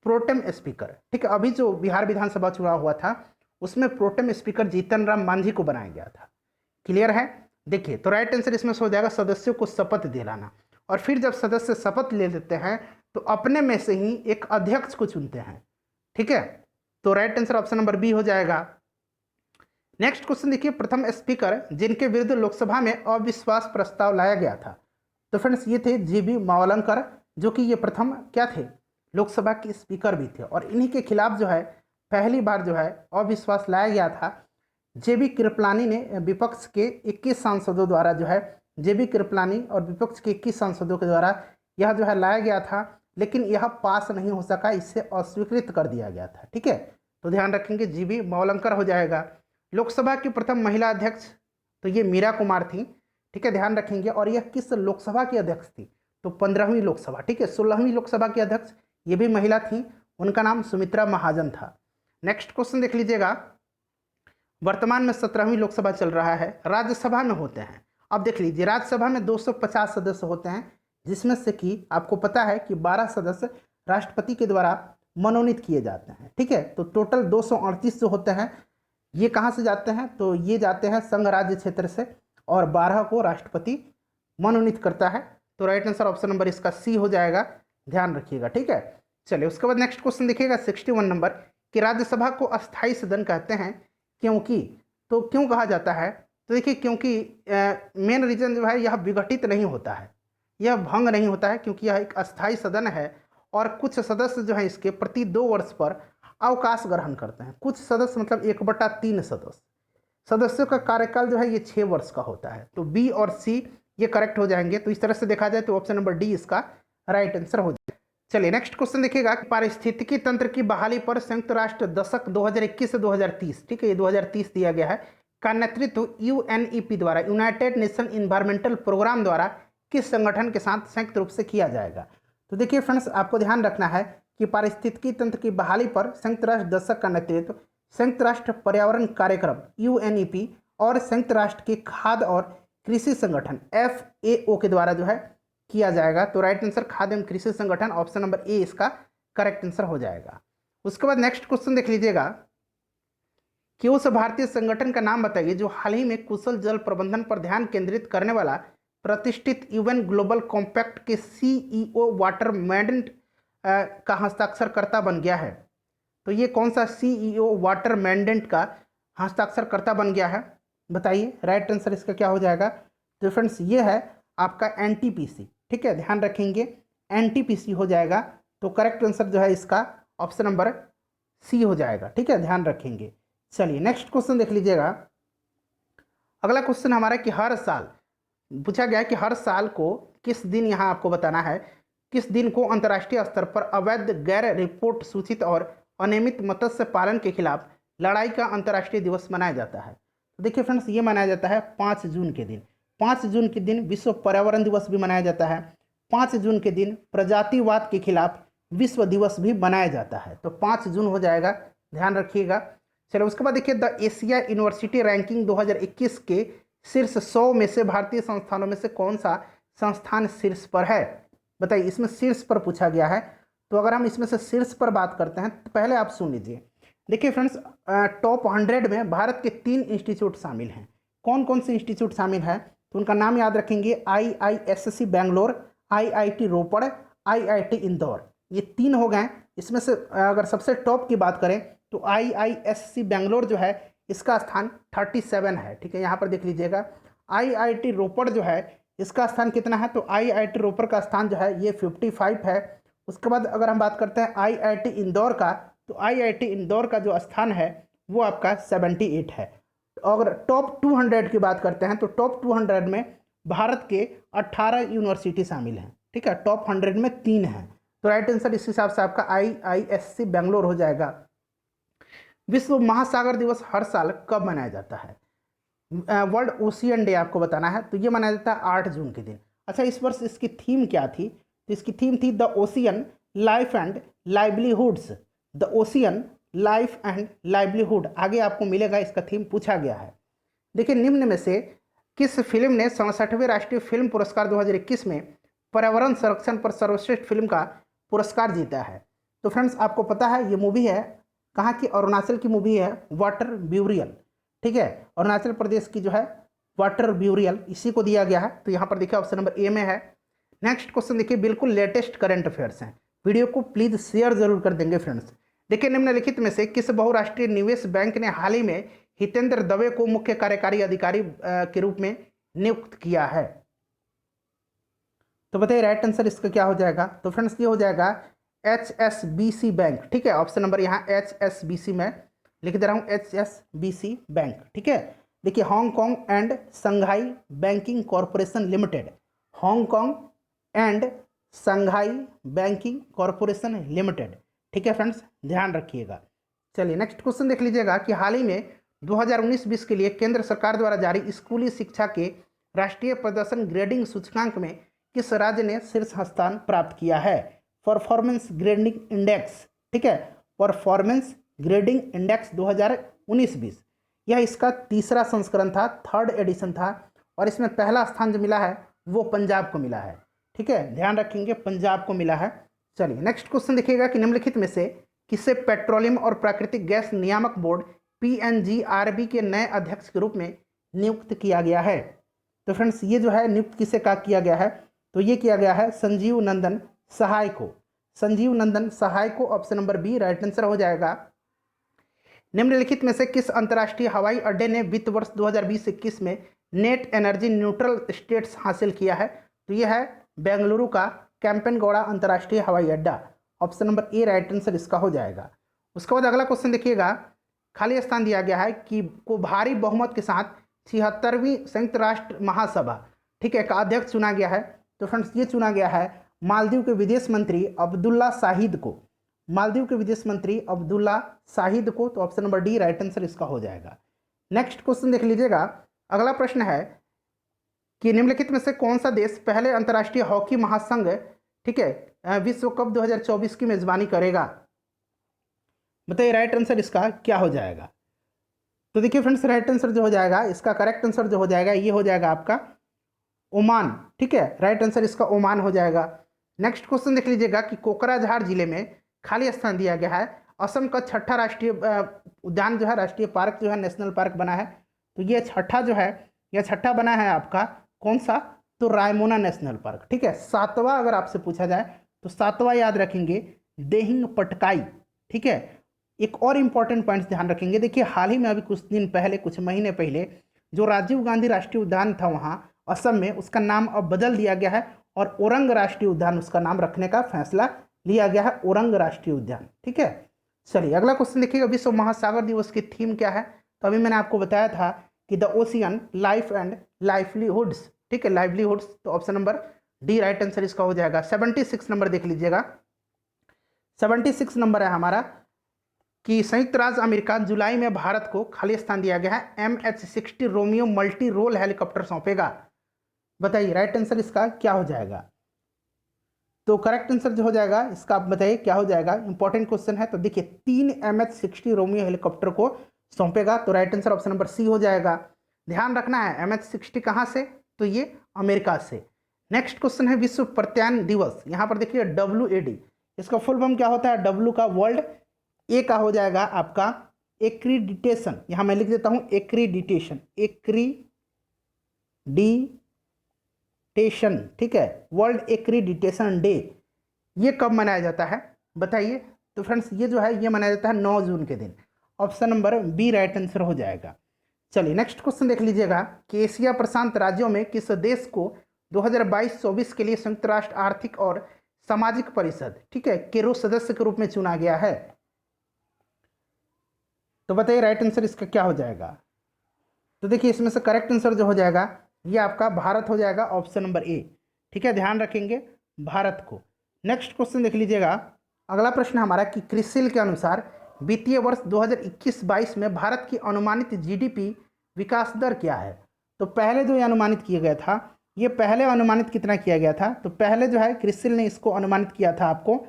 प्रोटेम स्पीकर, ठीक है, अभी जो बिहार विधानसभा चुनाव हुआ था उसमें प्रोटेम स्पीकर जीतन राम मांझी को बनाया गया था। क्लियर है। देखिए, तो राइट आंसर इसमें से हो जाएगा सदस्यों को शपथ दिलाना, और फिर जब सदस्य शपथ ले लेते हैं तो अपने में से ही एक अध्यक्ष को चुनते हैं। ठीक है, तो right answer option number B हो जाएगा। नेक्स्ट क्वेश्चन देखिए, प्रथम स्पीकर जिनके विरुद्ध लोकसभा में अविश्वास प्रस्ताव लाया गया था, तो फ्रेंड्स ये थे जीबी मावलंकर, जो कि ये प्रथम क्या थे, लोकसभा के स्पीकर भी थे, और इन्हीं के खिलाफ जो है पहली बार जो है अविश्वास लाया गया था। जेबी कृपलानी ने विपक्ष के 21 सांसदों द्वारा जो है, जेबी कृपलानी और विपक्ष के 21 सांसदों के द्वारा यह जो है लाया गया था, लेकिन यह पास नहीं हो सका, इसे अस्वीकृत कर दिया गया था। ठीक है, तो ध्यान रखेंगे जीबी मावलंकर हो जाएगा। लोकसभा की प्रथम महिला अध्यक्ष तो ये मीरा कुमार थी। ठीक है, ध्यान रखेंगे। और यह किस लोकसभा की अध्यक्ष थी, तो 15वीं लोकसभा। ठीक है, 16वीं लोकसभा की अध्यक्ष ये भी महिला थी, उनका नाम सुमित्रा महाजन था। नेक्स्ट क्वेश्चन देख लीजिएगा, वर्तमान में 17वीं लोकसभा चल रहा है, राज्यसभा में होते हैं। अब देख लीजिए, राज्यसभा में 250 सदस्य होते हैं, जिसमें से कि आपको पता है कि 12 सदस्य राष्ट्रपति के द्वारा मनोनीत किए जाते हैं। ठीक है, तो टोटल 238 जो होते हैं ये कहाँ से जाते हैं, तो ये जाते हैं संघ राज्य क्षेत्र से, और 12 को राष्ट्रपति मनोनीत करता है। तो राइट आंसर ऑप्शन नंबर इसका सी हो जाएगा, ध्यान रखिएगा। ठीक है, चलिए उसके बाद नेक्स्ट क्वेश्चन देखिएगा 61 नंबर, कि राज्यसभा को अस्थायी सदन कहते हैं क्योंकि, तो क्यों कहा जाता है, तो देखिए क्योंकि मेन रीजन जो है यह विघटित नहीं होता है, यह भंग नहीं होता है, क्योंकि यह एक अस्थायी सदन है, और कुछ सदस्य जो हैं इसके प्रति 2 वर्ष पर अवकाश ग्रहण करते हैं। कुछ सदस्य मतलब 1/3 सदस्यों का कार्यकाल जो है ये 6 वर्ष का होता है। तो बी और सी ये करेक्ट हो जाएंगे। तो इस तरह से देखा जाए तो ऑप्शन नंबर डी इसका राइट आंसर हो जाएगा। चलिए नेक्स्ट क्वेश्चन देखिएगा, पारिस्थितिकी तंत्र की बहाली पर संयुक्त राष्ट्र दशक 2021 से 2030, ठीक है, ये 2030 दिया गया है, का नेतृत्व यूएनईपी द्वारा, यूनाइटेड नेशन इन्वायरमेंटल प्रोग्राम द्वारा किस संगठन के साथ संयुक्त रूप से किया जाएगा। तो देखिए फ्रेंड्स, आपको ध्यान रखना है कि पारिस्थितिकी तंत्र की बहाली पर संयुक्त राष्ट्र दशक का नेतृत्व संयुक्त राष्ट्र पर्यावरण कार्यक्रम यूएनईपी और संयुक्त राष्ट्र के खाद्य और कृषि संगठन FAO के द्वारा जो है किया जाएगा। तो राइट आंसर खाद्य एवं कृषि संगठन, ऑप्शन नंबर ए इसका करेक्ट आंसर हो जाएगा। उसके बाद नेक्स्ट क्वेश्चन देख लीजिएगा कि उस भारतीय संगठन का नाम बताइए जो हाल ही में कुशल जल प्रबंधन पर ध्यान केंद्रित करने वाला प्रतिष्ठित UN ग्लोबल कॉम्पैक्ट के CEO वाटर मैंडेट का हस्ताक्षरकर्ता बन गया है। तो ये कौन सा CEO वाटर मैंडेट का हस्ताक्षरकर्ता बन गया है, बताइए। राइट आंसर इसका क्या हो जाएगा, तो फ्रेंड्स ये है आपका NTPC। ठीक है, ध्यान रखेंगे NTPC हो जाएगा। तो करेक्ट आंसर जो है इसका ऑप्शन नंबर सी हो जाएगा। ठीक है, ध्यान रखेंगे। चलिए नेक्स्ट क्वेश्चन देख लीजिएगा। अगला क्वेश्चन हमारा कि हर साल पूछा गया कि हर साल को किस दिन, यहाँ आपको बताना है किस दिन को अंतर्राष्ट्रीय स्तर पर अवैध, गैर रिपोर्ट सूचित और अनियमित मत्स्य पालन के खिलाफ लड़ाई का अंतर्राष्ट्रीय दिवस मनाया जाता है। तो देखिए फ्रेंड्स, ये मनाया जाता है 5 जून के दिन। 5 जून के दिन विश्व पर्यावरण दिवस भी मनाया जाता है। 5 जून के दिन प्रजातिवाद के खिलाफ विश्व दिवस भी मनाया जाता है। तो 5 जून हो जाएगा, ध्यान रखिएगा। चलो उसके बाद देखिए, द एशिया यूनिवर्सिटी रैंकिंग 2021 के शीर्ष 100 में से भारतीय संस्थानों में से कौन सा संस्थान शीर्ष पर है, बताइए। इसमें शीर्ष पर पूछा गया है। तो अगर हम इसमें से शीर्ष पर बात करते हैं तो पहले आप सुन लीजिए। देखिए फ्रेंड्स, टॉप 100 में भारत के 3 इंस्टीट्यूट शामिल हैं। कौन कौन से इंस्टीट्यूट शामिल हैं, तो उनका नाम याद रखेंगे, IISc बैंगलोर, IIT रोपड़, IIT इंदौर, ये 3 हो गए। इसमें से अगर सबसे टॉप की बात करें तो IISc बैंगलोर जो है इसका स्थान 37 है। ठीक है, यहाँ पर देख लीजिएगा। IIT रोपड़ जो है इसका स्थान कितना है, तो IIT रोपड़ का स्थान जो है ये 55 है। उसके बाद अगर हम बात करते हैं IIT इंदौर का, तो IIT इंदौर का जो स्थान है वो आपका 78 है। अगर टॉप 200 की बात करते हैं तो टॉप 200 में भारत के 18 यूनिवर्सिटी शामिल हैं। ठीक है, टॉप 100 में 3 हैं। तो राइट आंसर इस हिसाब से आपका IISc बैंगलोर हो जाएगा। विश्व महासागर दिवस हर साल कब मनाया जाता है, वर्ल्ड ओशियन डे आपको बताना है। तो ये मनाया जाता है 8 जून के दिन। अच्छा, इस वर्ष इसकी थीम क्या थी, तो इसकी थीम थी the ocean life and livelihoods, the ocean life and livelihood. आगे आपको मिलेगा, इसका थीम पूछा गया है। देखिए निम्न में से किस फिल्म ने 67वें राष्ट्रीय फिल्म पुरस्कार 2021 में पर्यावरण संरक्षण पर सर्वश्रेष्ठ फिल्म का पुरस्कार जीता है? तो फ्रेंड्स आपको पता है ये मूवी है कहाँ की, अरुणाचल की मूवी है वाटर ब्यूरियल। ठीक है, अरुणाचल प्रदेश की जो है वाटर ब्यूरियल, इसी को दिया गया है। तो यहाँ पर देखिए ऑप्शन नंबर ए में है। नेक्स्ट क्वेश्चन देखिए, बिल्कुल लेटेस्ट करंट अफेयर्स हैं, वीडियो को प्लीज शेयर जरूर कर देंगे फ्रेंड्स। देखिए निम्नलिखित में से किस बहुराष्ट्रीय निवेश बैंक ने हाल ही में हितेंद्र दवे को मुख्य कार्यकारी अधिकारी के रूप में नियुक्त किया है? तो बताइए राइट आंसर इसका क्या हो जाएगा? तो फ्रेंड्स ये हो जाएगा HSBC बैंक। ठीक है, ऑप्शन नंबर यहाँ HSBC में लिख दे रहा हूँ, HSBC बैंक। ठीक है, देखिए Hong Kong and Shanghai banking corporation limited, Hong Kong and Shanghai banking corporation limited. ठीक है फ्रेंड्स, ध्यान रखिएगा। चलिए नेक्स्ट क्वेश्चन देख लीजिएगा कि हाल ही में 2019-20 के लिए केंद्र सरकार द्वारा जारी स्कूली शिक्षा के राष्ट्रीय प्रदर्शन ग्रेडिंग सूचकांक में किस राज्य ने शीर्ष स्थान प्राप्त किया है? Performance grading index. ठीक है, परफॉर्मेंस ग्रेडिंग इंडेक्स 2019-20, यह इसका तीसरा संस्करण था, थर्ड एडिशन था, और इसमें पहला स्थान जो मिला है वो पंजाब को मिला है। ठीक है, ध्यान रखेंगे पंजाब को मिला है। चलिए नेक्स्ट क्वेश्चन देखिएगा कि निम्नलिखित में से किसे पेट्रोलियम और प्राकृतिक गैस नियामक बोर्ड PNGRB के नए अध्यक्ष के रूप में नियुक्त किया गया है? तो फ्रेंड्स ये जो है नियुक्त किसे का किया गया है? तो ये किया गया है संजीव नंदन सहाय को, संजीव नंदन सहाय को। Option number B right answer हो जाएगा। निम्नलिखित में से किस अंतर्राष्ट्रीय हवाई अड्डे ने वित्त वर्ष 2020-21 में नेट एनर्जी न्यूट्रल स्टेटस हासिल किया है? तो यह है बेंगलुरु का कैंपेनगौड़ा अंतर्राष्ट्रीय हवाई अड्डा। Option number A right answer इसका हो जाएगा। उसके बाद अगला क्वेश्चन देखिएगा, खाली स्थान दिया गया है कि को भारी बहुमत के साथ 76वीं संयुक्त राष्ट्र महासभा, ठीक है, का अध्यक्ष चुना गया है? तो फ्रेंड्स ये चुना गया है मालदीव के विदेश मंत्री अब्दुल्ला शाहिद को, मालदीव के विदेश मंत्री अब्दुल्ला शाहिद को। तो option number D right answer इसका हो जाएगा। नेक्स्ट क्वेश्चन देख लीजिएगा, अगला प्रश्न है कि निम्नलिखित में से कौन सा देश पहले अंतर्राष्ट्रीय हॉकी महासंघ, ठीक है, विश्व कप 2024 की मेजबानी करेगा? बताइए राइट आंसर इसका क्या हो जाएगा? तो देखिए फ्रेंड्स राइट आंसर जो हो जाएगा, इसका करेक्ट आंसर जो हो जाएगा ये हो जाएगा आपका ओमान। ठीक है, राइट आंसर इसका ओमान हो जाएगा। नेक्स्ट क्वेश्चन देख लीजिएगा कि कोकराझार जिले में खाली स्थान दिया गया है, असम का छठा राष्ट्रीय उद्यान जो है, राष्ट्रीय पार्क जो है, नेशनल पार्क बना है। तो ये छठा जो है, यह छठा बना है आपका कौन सा? तो रायमोना नेशनल पार्क। ठीक है, सातवां अगर आपसे पूछा जाए तो सातवां याद रखेंगे देहिंग पटकाई। ठीक है, एक और इम्पॉर्टेंट पॉइंट्स ध्यान रखेंगे। देखिए हाल ही में अभी कुछ दिन पहले, कुछ महीने पहले, जो राजीव गांधी राष्ट्रीय उद्यान था वहाँ असम में, उसका नाम अब बदल दिया गया है और ओरंग राष्ट्रीय उद्यान उसका नाम रखने का फैसला लिया गया है, ओरंग राष्ट्रीय उद्यान। ठीक है, चलिए अगला क्वेश्चन देखिएगा, विश्व महासागर दिवस की थीम क्या है? तो अभी मैंने आपको बताया था कि the ocean life and livelihoods. ठीक है, लाइवलीहुड्स। तो option number D right answer इसका हो जाएगा। 76 नंबर देख लीजिएगा, 76 नंबर है हमारा कि संयुक्त राज्य अमेरिका जुलाई में भारत को खाली स्थान दिया गया है MH-60 Romeo multi role helicopter सौंपेगा। बताइए राइट आंसर इसका क्या हो जाएगा? तो करेक्ट आंसर जो हो जाएगा इसका आप बताइए क्या हो जाएगा? इंपॉर्टेंट क्वेश्चन है। तो देखिए 3 MH-60 रोमियो हेलीकॉप्टर को सौंपेगा। तो right answer option number C हो जाएगा। ध्यान रखना है MH-60 कहाँ से? तो ये अमेरिका से। नेक्स्ट क्वेश्चन है विश्व प्रत्यायन दिवस। यहाँ पर देखिए WAD, इसका फुल फॉर्म क्या होता है? W का वर्ल्ड, ए का हो जाएगा आपका एक्रीडिटेशन। यहाँ मैं लिख देता हूँ एक्रीडिटेशन, एक्रीडिटेशन। ठीक है, वर्ल्ड एक्रीडिटेशन डे ये कब मनाया जाता है बताइए? तो फ्रेंड्स ये जो है ये मनाया जाता है 9 जून के दिन। Option number B right answer हो जाएगा। चलिए नेक्स्ट क्वेश्चन देख लीजिएगा कि एशिया प्रशांत राज्यों में किस देश को 2022-24 के लिए संयुक्त राष्ट्र आर्थिक और सामाजिक परिषद, ठीक है, के सदस्य के रूप में चुना गया है? तो बताइए राइट आंसर इसका क्या हो जाएगा? तो देखिए इसमें से करेक्ट आंसर जो हो जाएगा ये आपका भारत हो जाएगा, ऑप्शन नंबर ए। ठीक है, ध्यान रखेंगे भारत को। नेक्स्ट क्वेश्चन देख लीजिएगा, अगला प्रश्न हमारा कि क्रिसिल के अनुसार वित्तीय वर्ष 2021-22 में भारत की अनुमानित GDP विकास दर क्या है? तो पहले जो ये अनुमानित किया गया था ये पहले अनुमानित कितना किया गया था, तो पहले जो है क्रिसिल ने इसको अनुमानित किया था, आपको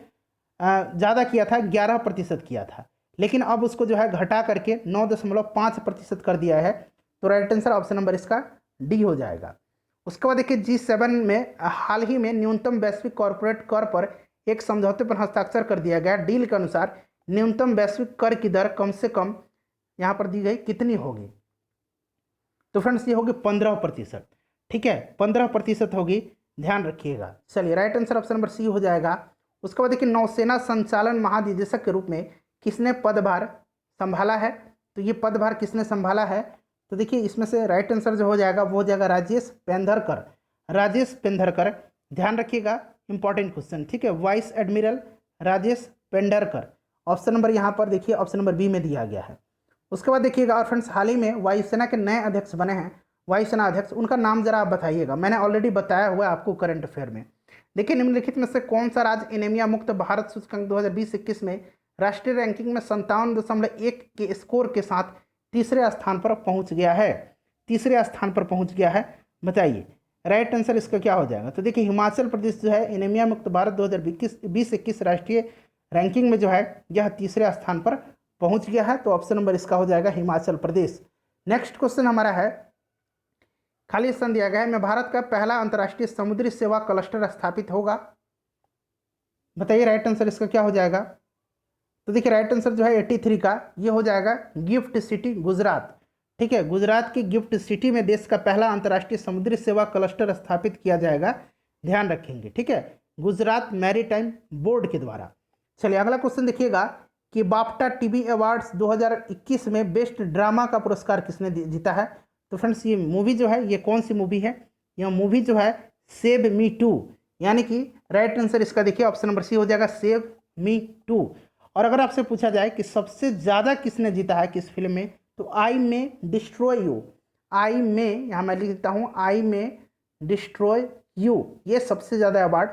ज़्यादा किया था, 11% किया था, लेकिन अब उसको जो है घटा करके 9.5% कर दिया है। तो राइट आंसर ऑप्शन नंबर इसका डी हो जाएगा। उसके बाद देखिए G7 में हाल ही में न्यूनतम वैश्विक कॉरपोरेट कर पर एक समझौते पर हस्ताक्षर कर दिया गया। डील के अनुसार न्यूनतम वैश्विक कर की दर कम से कम यहाँ पर दी गई कितनी होगी, तो फ्रेंड्स ये होगी 15%। ठीक है, 15% होगी, ध्यान रखिएगा। चलिए right answer option number C हो जाएगा। उसके बाद देखिए नौसेना संचालन महानिदेशक के रूप में किसने पदभार संभाला है, तो ये पदभार किसने संभाला है, तो देखिए इसमें से राइट आंसर जो हो जाएगा वो हो जाएगा राजेश पेंधरकर। राजेश पेंधरकर, ध्यान रखिएगा, इंपॉर्टेंट क्वेश्चन। ठीक है, vice admiral Rajesh Pendarkar, option number यहाँ पर देखिए ऑप्शन नंबर बी में दिया गया है। उसके बाद देखिएगा, और फ्रेंड्स हाल ही में वायुसेना के नए अध्यक्ष बने हैं, वायुसेना अध्यक्ष, उनका नाम जरा आप बताइएगा। मैंने ऑलरेडी बताया हुआ है आपको करंट अफेयर में। देखिए निम्नलिखित में से कौन सा राज्य एनीमिया मुक्त भारत सूचकांक 2020-21 में राष्ट्रीय रैंकिंग में 57.1 के स्कोर के साथ तीसरे स्थान पर पहुंच गया है, तीसरे स्थान पर पहुंच गया है, बताइए राइट आंसर इसका क्या हो जाएगा। तो देखिए हिमाचल प्रदेश जो है एनीमिया मुक्त भारत 2020-21 राष्ट्रीय रैंकिंग में जो है यह तीसरे स्थान पर पहुंच गया है, तो ऑप्शन नंबर इसका हो जाएगा हिमाचल प्रदेश। नेक्स्ट क्वेश्चन हमारा है, खाली स्थान दिया गया है, में भारत का पहला अंतर्राष्ट्रीय समुद्री सेवा क्लस्टर स्थापित होगा, बताइए राइट आंसर इसका क्या हो जाएगा। तो देखिए राइट आंसर जो है 83 का ये हो जाएगा गिफ्ट सिटी गुजरात। ठीक है, गुजरात की गिफ्ट सिटी में देश का पहला अंतर्राष्ट्रीय समुद्री सेवा क्लस्टर स्थापित किया जाएगा, ध्यान रखेंगे। ठीक है, गुजरात मैरीटाइम बोर्ड के द्वारा। चलिए अगला क्वेश्चन देखिएगा कि बाफ्टा टीवी अवार्ड्स 2021 में बेस्ट ड्रामा का पुरस्कार किसने जीता है, तो फ्रेंड्स ये मूवी जो है ये कौन सी मूवी है, यह मूवी जो है सेव मी टू, यानी कि राइट आंसर इसका देखिए ऑप्शन नंबर सी हो जाएगा सेव मी टू। और अगर आपसे पूछा जाए कि सबसे ज़्यादा किसने जीता है किस फिल्म में, तो आई में डिस्ट्रॉय यू, आई में यहाँ मैं लिख देता हूँ आई में डिस्ट्रॉय यू, ये सबसे ज़्यादा अवार्ड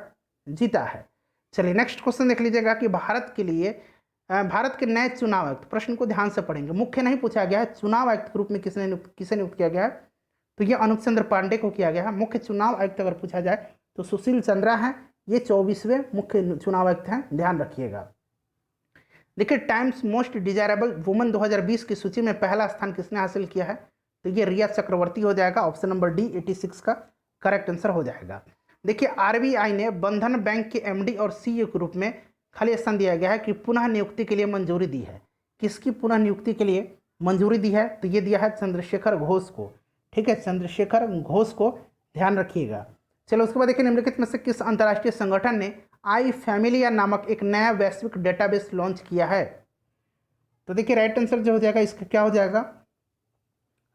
जीता है। चलिए नेक्स्ट क्वेश्चन देख लीजिएगा कि भारत के लिए भारत के नए चुनाव आयुक्त, प्रश्न को ध्यान से पढ़ेंगे, मुख्य नहीं पूछा गया है, चुनाव आयुक्त के रूप में किसे नियुक्त किया गया है, तो ये अनूप चंद्र पांडे को किया गया है। मुख्य चुनाव आयुक्त अगर पूछा जाए तो सुशील चंद्रा हैं, ये 24वें मुख्य चुनाव आयुक्त हैं, ध्यान रखिएगा। देखिए टाइम्स मोस्ट डिजायरेबल वुमन 2020 की सूची में पहला स्थान किसने हासिल किया है, तो ये रिया चक्रवर्ती हो जाएगा, ऑप्शन नंबर डी 86 का करेक्ट आंसर हो जाएगा। देखिए आरबीआई ने बंधन बैंक के एमडी और सीईओ के रूप में खाली स्थान दिया गया है कि पुनः नियुक्ति के लिए मंजूरी दी है, किसकी पुनः नियुक्ति के लिए मंजूरी दी है, तो ये दिया है चंद्रशेखर घोष को। ठीक है, चंद्रशेखर घोष को, ध्यान रखिएगा। चलो उसके बाद देखिए निम्नलिखित में से किस अंतर्राष्ट्रीय संगठन ने आई फैमिलिया नामक एक नया वैश्विक डेटाबेस लॉन्च किया है, तो देखिए राइट आंसर जो हो जाएगा इसका क्या हो जाएगा,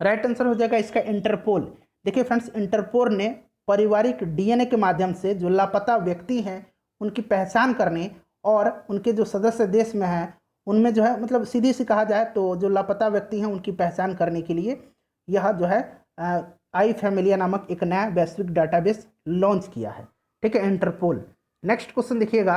राइट आंसर हो जाएगा इसका इंटरपोल। देखिए फ्रेंड्स इंटरपोल ने पारिवारिक डीएनए के माध्यम से जो लापता व्यक्ति हैं उनकी पहचान करने और उनके जो सदस्य देश में हैं उनमें जो है मतलब सीधी सी कहा जाए तो जो लापता व्यक्ति हैं उनकी पहचान करने के लिए यह जो है आई फैमिलिया नामक एक नया वैश्विक डाटाबेस लॉन्च किया है। ठीक है, इंटरपोल। नेक्स्ट क्वेश्चन देखिएगा,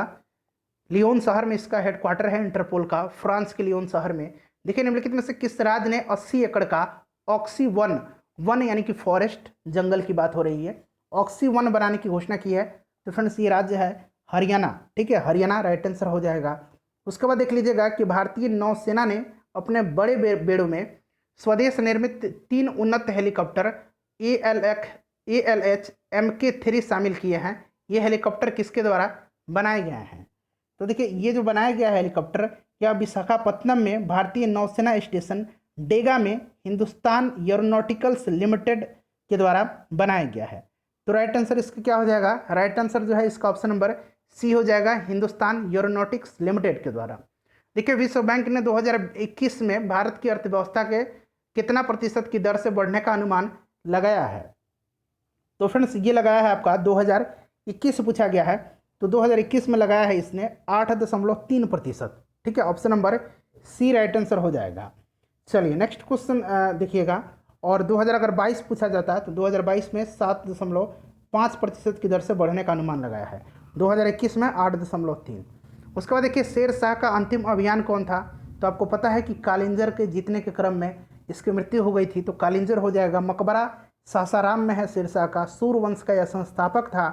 लियोन शहर में इसका हेडक्वार्टर है इंटरपोल का, फ्रांस के लियोन शहर में। देखिए निम्नलिखित में से किस राज्य ने 80 एकड़ का ऑक्सी वन यानी कि फॉरेस्ट, जंगल की बात हो रही है, ऑक्सी वन बनाने की घोषणा की है, तो फ्रेंड्स ये राज्य है हरियाणा। ठीक है, हरियाणा राइट आंसर हो जाएगा। उसके बाद देख लीजिएगा कि भारतीय नौसेना ने अपने बड़े बेड़ों में स्वदेश निर्मित 3 उन्नत हेलीकॉप्टर ALH MK3 शामिल किए हैं। ये हेलीकॉप्टर किसके द्वारा बनाए गए हैं, तो देखिए ये जो बनाया गया है हेलीकॉप्टर यह विशाखापत्तनम में भारतीय नौसेना स्टेशन डेगा में हिंदुस्तान एरोनॉटिकल्स लिमिटेड के द्वारा बनाया गया है। तो राइट आंसर इसका क्या हो जाएगा, राइट आंसर जो है इसका ऑप्शन नंबर सी हो जाएगा, हिंदुस्तान एरोनॉटिक्स लिमिटेड के द्वारा। देखिए विश्व बैंक ने 2021 में भारत की अर्थव्यवस्था के कितना प्रतिशत की दर से बढ़ने का अनुमान लगाया है, तो फ्रेंड्स ये लगाया है आपका 2021 पूछा गया है, तो 2021 में लगाया है इसने 8.3%। ठीक है, option number C right answer हो जाएगा। चलिए नेक्स्ट क्वेश्चन देखिएगा, और 2022 पूछा जाता है तो 2022 में 7.5% की दर से बढ़ने का अनुमान लगाया है, 2021 में 8.3। उसके बाद देखिए शेर शाह का अंतिम अभियान कौन था, तो आपको पता है कि कालिंजर के जीतने के क्रम में इसकी मृत्यु हो गई थी, तो कालिंजर हो जाएगा। मकबरा सासाराम में है सिरसा का, सूर्यवंश का यह संस्थापक था।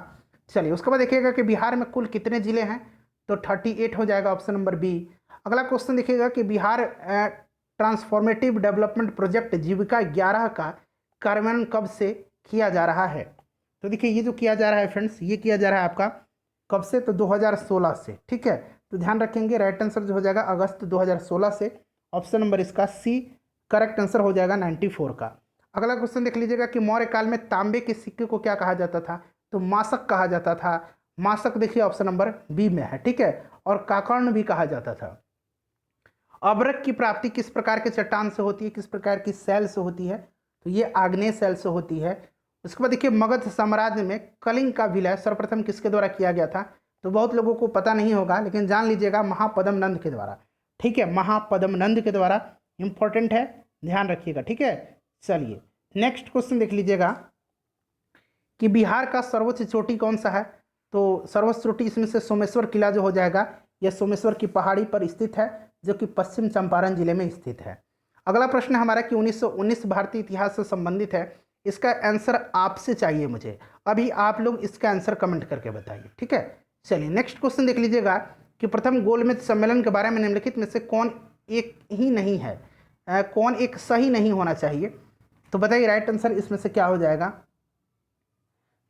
चलिए उसके बाद देखिएगा कि बिहार में कुल कितने जिले हैं, तो 38 हो जाएगा, ऑप्शन नंबर बी। अगला क्वेश्चन देखिएगा कि बिहार ट्रांसफॉर्मेटिव डेवलपमेंट प्रोजेक्ट जीविका 11 का कार्यान्वयन कब से किया जा रहा है। तो देखिए ये जो किया जा रहा है फ्रेंड्स, ये किया जा रहा है आपका कब से, तो 2016 से। ठीक है, तो ध्यान रखेंगे राइट आंसर जो हो जाएगा अगस्त 2016 से, ऑप्शन नंबर इसका सी करेक्ट आंसर हो जाएगा 94 का। अगला क्वेश्चन देख लीजिएगा कि मौर्य काल में तांबे के सिक्के को क्या कहा जाता था, तो मासक कहा जाता था। मासक देखिए ऑप्शन नंबर बी में है। ठीक है, और काकर्ण भी कहा जाता था। अभ्रक की प्राप्ति किस प्रकार के चट्टान से होती है, किस प्रकार की सेल से होती है, तो ये आग्नेय सेल से होती है। उसके बाद देखिए मगध साम्राज्य में कलिंग का विलय सर्वप्रथम किसके द्वारा किया गया था, तो बहुत लोगों को पता नहीं होगा लेकिन जान लीजिएगा महापद्म नंद के द्वारा। ठीक है, महापद्म नंद के द्वारा, इंपॉर्टेंट है, ध्यान रखिएगा। ठीक है, चलिए नेक्स्ट क्वेश्चन देख लीजिएगा कि बिहार का सर्वोच्च चोटी कौन सा है, तो सर्वोच्च चोटी इसमें से सोमेश्वर किला जो हो जाएगा, यह सोमेश्वर की पहाड़ी पर स्थित है जो कि पश्चिम चंपारण जिले में स्थित है। अगला प्रश्न हमारा कि 1919 भारतीय इतिहास से संबंधित है, इसका आंसर आपसे चाहिए मुझे, अभी आप लोग इसका आंसर कमेंट करके बताइए। ठीक है, चलिए नेक्स्ट क्वेश्चन देख लीजिएगा कि प्रथम गोलमेज सम्मेलन के बारे में निम्नलिखित में से कौन एक ही नहीं है, कौन एक सही नहीं होना चाहिए, तो बताइए राइट आंसर इसमें से क्या हो जाएगा।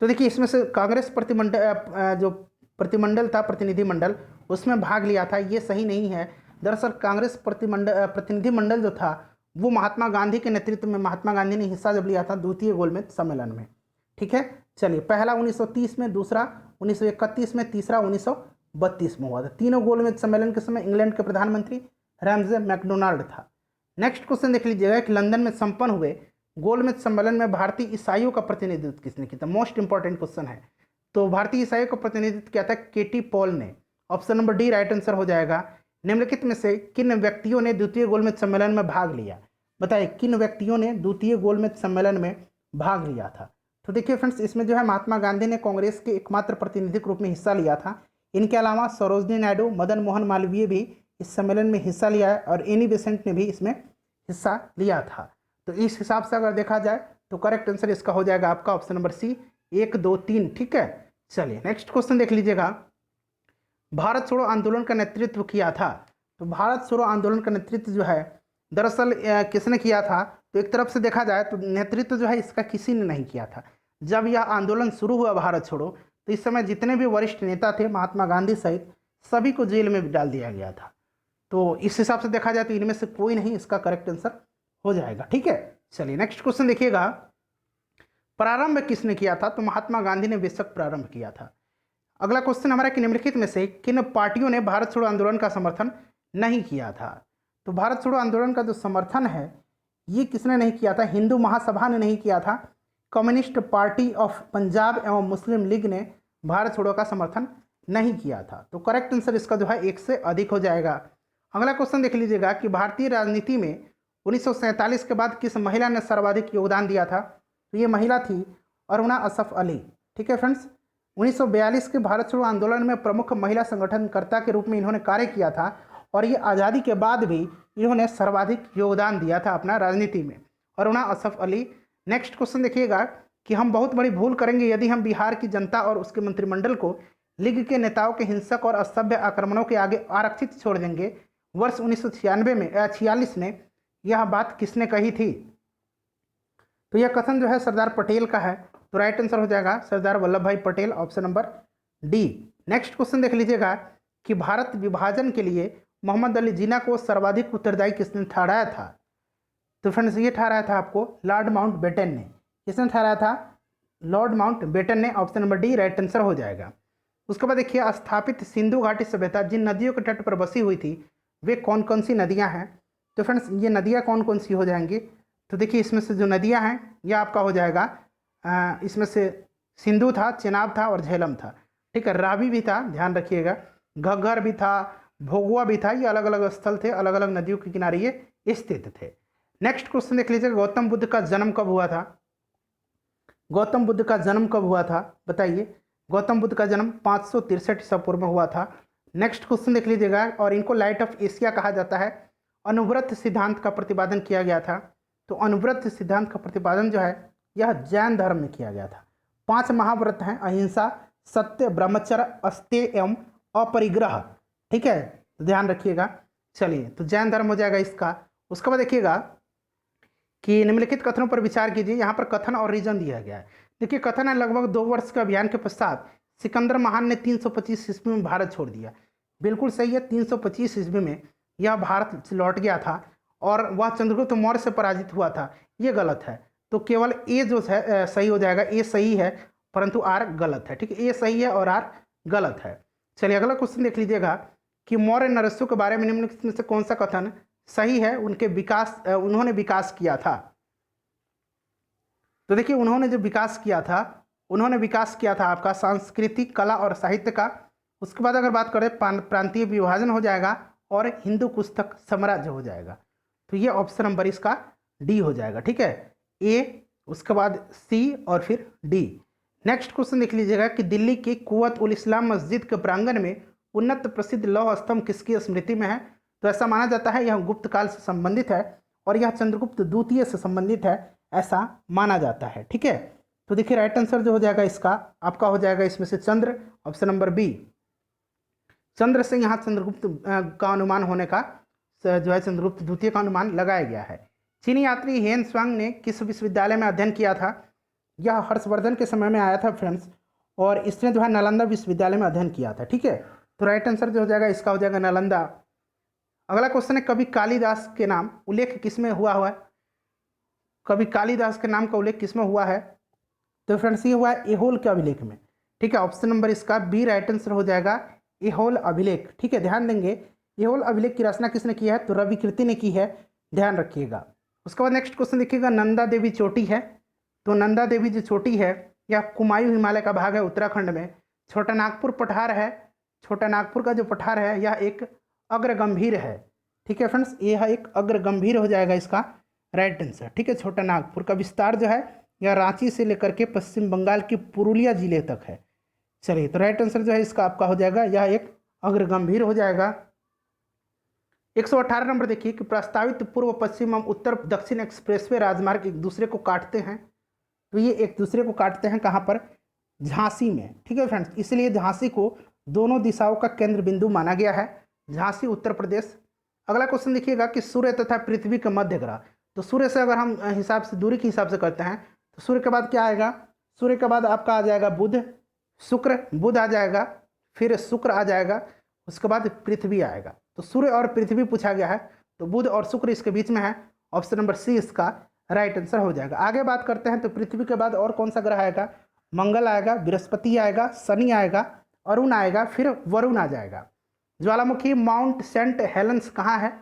तो देखिए इसमें से कांग्रेस प्रतिमंडल जो प्रतिमंडल था, प्रतिनिधिमंडल, उसमें भाग लिया था, ये सही नहीं है। दरअसल कांग्रेस प्रतिनिधिमंडल जो था वो महात्मा गांधी के नेतृत्व में, महात्मा गांधी ने हिस्सा जब लिया था द्वितीय गोलमेज सम्मेलन में। ठीक है, चलिए पहला 1930 में, दूसरा 1931 में, तीसरा 1932 में हुआ था। तीनों गोलमेज सम्मेलन के समय इंग्लैंड के प्रधानमंत्री रैमजे मैकडोनाल्ड था। नेक्स्ट क्वेश्चन देख लीजिएगा कि लंदन में संपन्न हुए गोलमेज सम्मेलन में भारतीय ईसाइयों का प्रतिनिधित्व किसने किया था, मोस्ट इंपॉर्टेंट क्वेश्चन है। तो भारतीय ईसाइयों का प्रतिनिधित्व किया था केटी पॉल ने, option number D right answer हो जाएगा। निम्नलिखित में से किन व्यक्तियों ने द्वितीय गोलमेज सम्मेलन में भाग लिया, बताइए किन व्यक्तियों ने द्वितीय गोलमेज सम्मेलन में भाग लिया था। तो देखिए फ्रेंड्स इसमें जो है महात्मा गांधी ने कांग्रेस के एकमात्र प्रतिनिधि के रूप में हिस्सा लिया था। इनके अलावा सरोजनी नायडू, मदन मोहन मालवीय भी इस सम्मेलन में हिस्सा लिया है और एनी बेसेंट ने भी इसमें हिस्सा लिया था। तो इस हिसाब से अगर देखा जाए तो करेक्ट आंसर इसका हो जाएगा आपका ऑप्शन नंबर सी 1, 2, 3। ठीक है, चलिए नेक्स्ट क्वेश्चन देख लीजिएगा, भारत छोड़ो आंदोलन का नेतृत्व किया था। तो भारत छोड़ो आंदोलन का नेतृत्व जो है दरअसल किसने किया था, तो एक तरफ से देखा जाए तो नेतृत्व जो है इसका किसी ने नहीं किया था। जब यह आंदोलन शुरू हुआ भारत छोड़ो, तो इस समय जितने भी वरिष्ठ नेता थे महात्मा गांधी सहित सभी को जेल में डाल दिया गया था। तो इस हिसाब से देखा जाए तो इनमें से कोई नहीं इसका करेक्ट आंसर हो जाएगा। ठीक है, चलिए नेक्स्ट क्वेश्चन देखिएगा, प्रारंभ किसने किया था, तो महात्मा गांधी ने बेशक प्रारंभ किया था। अगला क्वेश्चन हमारा कि निम्नलिखित में से किन पार्टियों ने भारत छोड़ो आंदोलन का समर्थन नहीं किया था। तो भारत छोड़ो आंदोलन का जो समर्थन है ये किसने नहीं किया था, हिंदू महासभा ने नहीं किया था, कम्युनिस्ट पार्टी ऑफ पंजाब एवं मुस्लिम लीग ने भारत छोड़ो का समर्थन नहीं किया था। तो करेक्ट आंसर इसका जो है 1 से अधिक हो जाएगा। अगला क्वेश्चन देख लीजिएगा कि भारतीय राजनीति में 1947 के बाद किस महिला ने सर्वाधिक योगदान दिया था, तो ये महिला थी अरुणा असफ अली। ठीक है फ्रेंड्स, 1942 के भारत छोड़ो आंदोलन में प्रमुख महिला संगठनकर्ता के रूप में इन्होंने कार्य किया था और ये आज़ादी के बाद भी इन्होंने सर्वाधिक योगदान दिया था अपना राजनीति में, अरुणा असफ अली। नेक्स्ट क्वेश्चन देखिएगा कि हम बहुत बड़ी भूल करेंगे यदि हम बिहार की जनता और उसके मंत्रिमंडल को लीग के नेताओं के हिंसक और असभ्य आक्रमणों के आगे आरक्षित छोड़ देंगे। वर्ष 1946 में यह बात किसने कही थी, तो यह कथन जो है सरदार पटेल का है। तो राइट आंसर हो जाएगा सरदार वल्लभ भाई Patel, option number D. Next question देख लीजिएगा कि भारत विभाजन के लिए मोहम्मद अली जिन्ना को सर्वाधिक उत्तरदायी किसने ठहराया था। तो फ्रेंड्स ये ठहराया था आपको लॉर्ड माउंट बेटन ने। किसने ठहराया था, लॉर्ड माउंट बेटन ने, option number D right answer हो जाएगा। उसके बाद देखिए स्थापित सिंधु घाटी सभ्यता जिन नदियों के तट पर बसी हुई थी वे कौन कौन सी नदियाँ हैं। तो फ्रेंड्स ये नदियाँ कौन कौन सी हो जाएंगी, तो देखिए इसमें से जो नदियाँ हैं यह आपका हो जाएगा, इसमें से सिंधु था, चेनाब था और झेलम था। ठीक है, रावी भी था, ध्यान रखिएगा, घग्गर भी था, भोगुआ भी था। ये अलग अलग स्थल थे, अलग अलग नदियों के किनारे ये स्थित थे। नेक्स्ट क्वेश्चन देख लीजिएगा, गौतम बुद्ध का जन्म कब हुआ था। गौतम बुद्ध का जन्म कब हुआ था बताइए। गौतम बुद्ध का जन्म 563 ईसा पूर्व में हुआ था। नेक्स्ट क्वेश्चन देख लीजिएगा, और इनको लाइट ऑफ एशिया कहा जाता है। अनुव्रत सिद्धांत का प्रतिपादन किया गया था। तो अनुव्रत सिद्धांत का प्रतिपादन जो है यह जैन धर्म में किया गया था। 5 महाव्रत हैं, अहिंसा, सत्य, ब्रह्मचर्य, अस्तेय एवं अपरिग्रह। ठीक है, तो ध्यान रखिएगा। चलिए, तो जैन धर्म हो जाएगा इसका। उसके बाद देखिएगा कि निम्नलिखित कथनों पर विचार कीजिए। यहाँ पर कथन और रीजन दिया गया है। देखिए, कथन है लगभग 2 वर्ष के अभियान के पश्चात सिकंदर महान ने 325 ईस्वी में भारत छोड़ दिया। बिल्कुल सही है, 325 ईस्वी में यह भारत लौट गया था और वह चंद्रगुप्त मौर्य से पराजित हुआ था। ये गलत है, तो केवल ए जो है सही हो जाएगा। ए सही है परंतु आर गलत है। ठीक है, ए सही है और आर गलत है। चलिए, अगला क्वेश्चन देख लीजिएगा कि मौर्य नरस्सु के बारे में निम्नलिखित में से कौन सा कथन सही है। उन्होंने विकास किया था। तो देखिए, उन्होंने विकास किया था आपका सांस्कृतिक, कला और साहित्य का। उसके बाद अगर बात करें प्रांतीय विभाजन हो जाएगा और हिंदू कुस्तक साम्राज्य हो जाएगा। तो ये ऑप्शन नंबर इसका डी हो जाएगा। ठीक है, ए, उसके बाद सी और फिर डी। नेक्स्ट क्वेश्चन देख लीजिएगा कि दिल्ली की कुव्वत उल इस्लाम मस्जिद के प्रांगण में उन्नत प्रसिद्ध लौह स्तंभ किसकी स्मृति में है। तो ऐसा माना जाता है यह गुप्त काल से संबंधित है और यह चंद्रगुप्त द्वितीय से संबंधित है, ऐसा माना जाता है। ठीक है, तो देखिए राइट आंसर जो हो जाएगा इसका आपका हो जाएगा इसमें से चंद्र, ऑप्शन नंबर बी। चंद्र से यहाँ चंद्रगुप्त का अनुमान होने का जो है चंद्रगुप्त द्वितीय का अनुमान लगाया गया है। चीनी यात्री हेन स्वांग ने किस विश्वविद्यालय में अध्ययन किया था। यह हर्षवर्धन के समय में आया था फ्रेंड्स, और इसने जो है नालंदा विश्वविद्यालय में अध्ययन किया था। ठीक है, तो राइट आंसर जो हो जाएगा इसका हो जाएगा नालंदा। अगला क्वेश्चन है कवि कालिदास के नाम उल्लेख किसमें हुआ है। कवि कालिदास के नाम का उल्लेख किसमें हुआ है। तो फ्रेंड्स ये हुआ है एहोल के अभिलेख में। ठीक है, ऑप्शन नंबर इसका बी राइट आंसर हो जाएगा, एहोल अभिलेख। ठीक है, ध्यान देंगे एहोल अभिलेख की रचना किसने की है, तो रविकीर्ति ने की है, ध्यान रखिएगा। उसके बाद नेक्स्ट क्वेश्चन देखिएगा, नंदा देवी चोटी है। तो नंदा देवी जो चोटी है यह कुमायूं हिमालय का भाग है उत्तराखंड में। छोटा नागपुर पठार है, छोटा नागपुर का जो पठार है यह एक अग्रगंभीर है। ठीक है फ्रेंड्स, यह एक अग्रगंभीर हो जाएगा इसका राइट आंसर। ठीक है, छोटा नागपुर का विस्तार जो है यह रांची से लेकर के पश्चिम बंगाल की पुरुलिया जिले तक है। चलिए, तो राइट आंसर जो है इसका आपका हो जाएगा यह एक अग्रगंभीर हो जाएगा। 118 नंबर देखिए कि प्रस्तावित पूर्व पश्चिम एवं उत्तर दक्षिण एक्सप्रेसवे राजमार्ग एक दूसरे को काटते हैं। तो ये एक दूसरे को काटते हैं कहाँ पर, झांसी में। ठीक है फ्रेंड्स, इसलिए झांसी को दोनों दिशाओं का केंद्र बिंदु माना गया है, झांसी उत्तर प्रदेश। अगला क्वेश्चन देखिएगा कि सूर्य तथा पृथ्वी के मध्य ग्रह। तो सूर्य से अगर हम हिसाब से दूरी के हिसाब से करते हैं तो सूर्य के बाद क्या आएगा, सूर्य के बाद आपका आ जाएगा बुध, शुक्र, बुध आ जाएगा, फिर शुक्र आ जाएगा, उसके बाद पृथ्वी आएगा। तो सूर्य और पृथ्वी पूछा गया है, तो बुध और शुक्र इसके बीच में है, ऑप्शन नंबर सी इसका राइट आंसर हो जाएगा। आगे बात करते हैं तो पृथ्वी के बाद और कौन सा ग्रह आएगा, मंगल आएगा, बृहस्पति आएगा, शनि आएगा, अरुण आएगा, फिर वरुण आ जाएगा। ज्वालामुखी माउंट सेंट हेलेंस कहाँ है,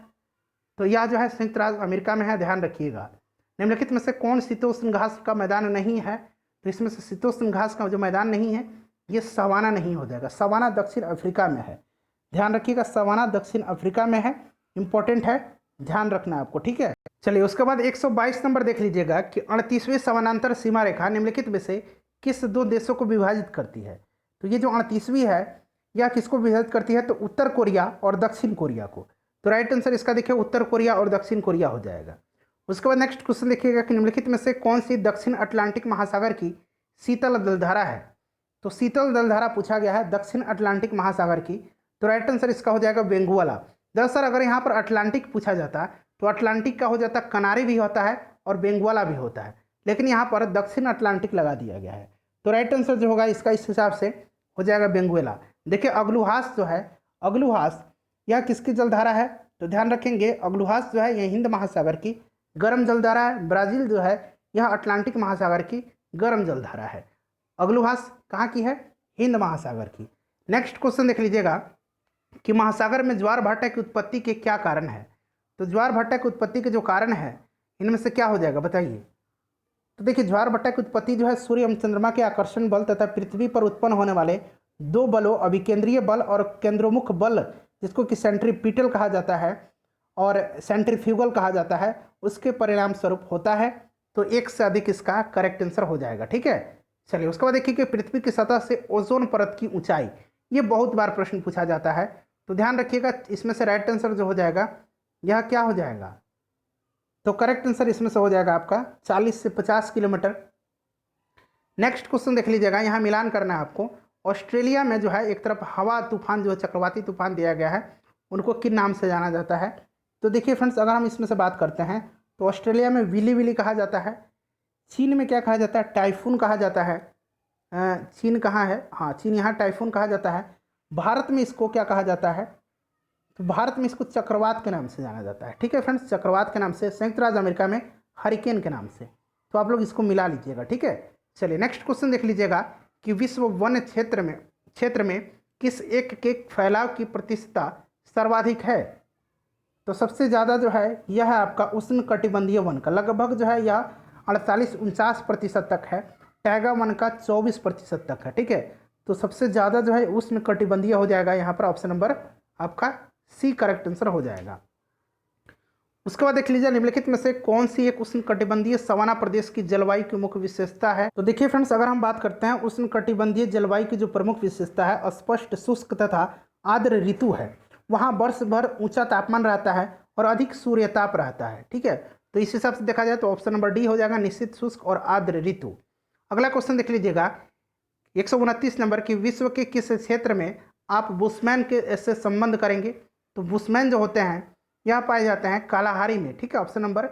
तो यह जो है संयुक्त राज्य अमेरिका में है, ध्यान रखिएगा। निम्नलिखित में से कौन शीतोष्ण घास का मैदान नहीं है, तो इसमें से शीतोष्ण घास का जो मैदान नहीं है ये सवाना नहीं हो जाएगा, सवाना दक्षिण अफ्रीका में है, ध्यान रखिएगा, सवाना दक्षिण अफ्रीका में है, इंपॉर्टेंट है, ध्यान रखना आपको। ठीक है, चलिए उसके बाद 122 नंबर देख लीजिएगा कि 38वीं समानांतर सीमा रेखा निम्नलिखित में से किस 2 देशों को विभाजित करती है। तो ये जो 38वीं है यह किसको विभाजित करती है, तो उत्तर कोरिया और दक्षिण कोरिया को। तो राइट आंसर इसका देखिए उत्तर कोरिया और दक्षिण कोरिया हो जाएगा। उसके बाद नेक्स्ट क्वेश्चन देखिएगा कि निम्नलिखित में से कौन सी दक्षिण अटलांटिक महासागर की शीतल जलधारा है। तो शीतल जलधारा पूछा गया है दक्षिण अटलांटिक महासागर की, तो राइट आंसर इसका हो जाएगा वेंगुआला। दरअसल अगर यहाँ पर अटलांटिक पूछा जाता तो अटलांटिक का हो जाता कनारी भी होता है और वेंगुआला भी होता है, लेकिन यहाँ पर दक्षिण अटलांटिक लगा दिया गया है। तो राइट आंसर जो होगा इसका इस हिसाब से हो जाएगा वेंगुएला। देखिए अग्लुहास जो है, अग्लुहास यह किसकी जलधारा है, तो ध्यान रखेंगे अग्लुहास जो है यह हिंद महासागर की गर्म जलधारा है। ब्राज़ील जो है यह अटलांटिक महासागर की गर्म जलधारा है। अग्लुहास कहाँ की है, हिंद महासागर की। नेक्स्ट क्वेश्चन देख लीजिएगा कि महासागर में ज्वार भाटा की उत्पत्ति के क्या कारण है। तो ज्वार भाटा की उत्पत्ति के जो कारण है इनमें से क्या हो जाएगा बताइए। तो देखिए ज्वार भाटा की उत्पत्ति जो है सूर्य एवं चंद्रमा के आकर्षण बल तथा पृथ्वी पर उत्पन्न होने वाले 2 बलों अभिकेंद्रीय बल और केंद्रोमुख बल जिसको कि सेंट्रीपिटल कहा जाता है और सेंट्रीफ्यूगल कहा जाता है उसके परिणाम स्वरूप होता है। तो एक से अधिक इसका करेक्ट आंसर हो जाएगा। ठीक है, चलिए उसके बाद देखिए कि पृथ्वी की सतह से ओजोन परत की ऊंचाई, ये बहुत बार प्रश्न पूछा जाता है, तो ध्यान रखिएगा इसमें से राइट आंसर जो हो जाएगा यह क्या हो जाएगा, तो करेक्ट आंसर इसमें से हो जाएगा आपका 40 से 50 किलोमीटर। नेक्स्ट क्वेश्चन देख लीजिएगा, यहाँ मिलान करना है आपको। ऑस्ट्रेलिया में जो है एक तरफ हवा तूफान जो है चक्रवाती तूफान दिया गया है, उनको किन नाम से जाना जाता है? तो देखिए फ्रेंड्स, अगर हम इसमें से बात करते हैं तो ऑस्ट्रेलिया में विली विली कहा जाता है। चीन में क्या कहा जाता है? टाइफून कहा जाता है। चीन कहाँ है? हाँ, चीन यहाँ टाइफून कहा जाता है। भारत में इसको क्या कहा जाता है? तो भारत में इसको चक्रवात के नाम से जाना जाता है। ठीक है फ्रेंड्स, चक्रवात के नाम से। संयुक्त राज्य अमेरिका में हरिकेन के नाम से। तो आप लोग इसको मिला लीजिएगा। ठीक है, चलिए नेक्स्ट क्वेश्चन देख लीजिएगा कि विश्व वन क्षेत्र में किस एक के फैलाव की प्रतिशतता सर्वाधिक है? तो सबसे ज़्यादा जो है यह है आपका उष्ण कटिबंधीय वन का, लगभग जो है यह 48-49% तक है। टैगा वन का 24% तक है। ठीक है, तो सबसे ज़्यादा जो है उष्ण कटिबंधीय हो जाएगा यहाँ पर। ऑप्शन नंबर आपका सी करेक्ट आंसर हो जाएगा। उसके बाद देख लीजिए, निम्नलिखित में से कौन सी एक उष्णकटिबंधीय सवाना प्रदेश की जलवायु की मुख्य विशेषता है? तो देखिए फ्रेंड्स, अगर हम बात करते हैं उष्णकटिबंधीय जलवायु की जो प्रमुख विशेषता है, स्पष्ट शुष्क तथा आर्द्र ऋतु है। वहाँ वर्ष भर ऊंचा तापमान रहता है और अधिक सूर्यताप रहता है। ठीक है, तो इस हिसाब से देखा जाए तो ऑप्शन नंबर डी हो जाएगा, निश्चित शुष्क और आर्द्र ऋतु। अगला क्वेश्चन देख लीजिएगा, 129 नंबर की विश्व के किस क्षेत्र में आप बुशमैन के से संबंध करेंगे? तो बुशमैन जो होते हैं यह पाए जाते हैं कालाहारी में। ठीक है, ऑप्शन नंबर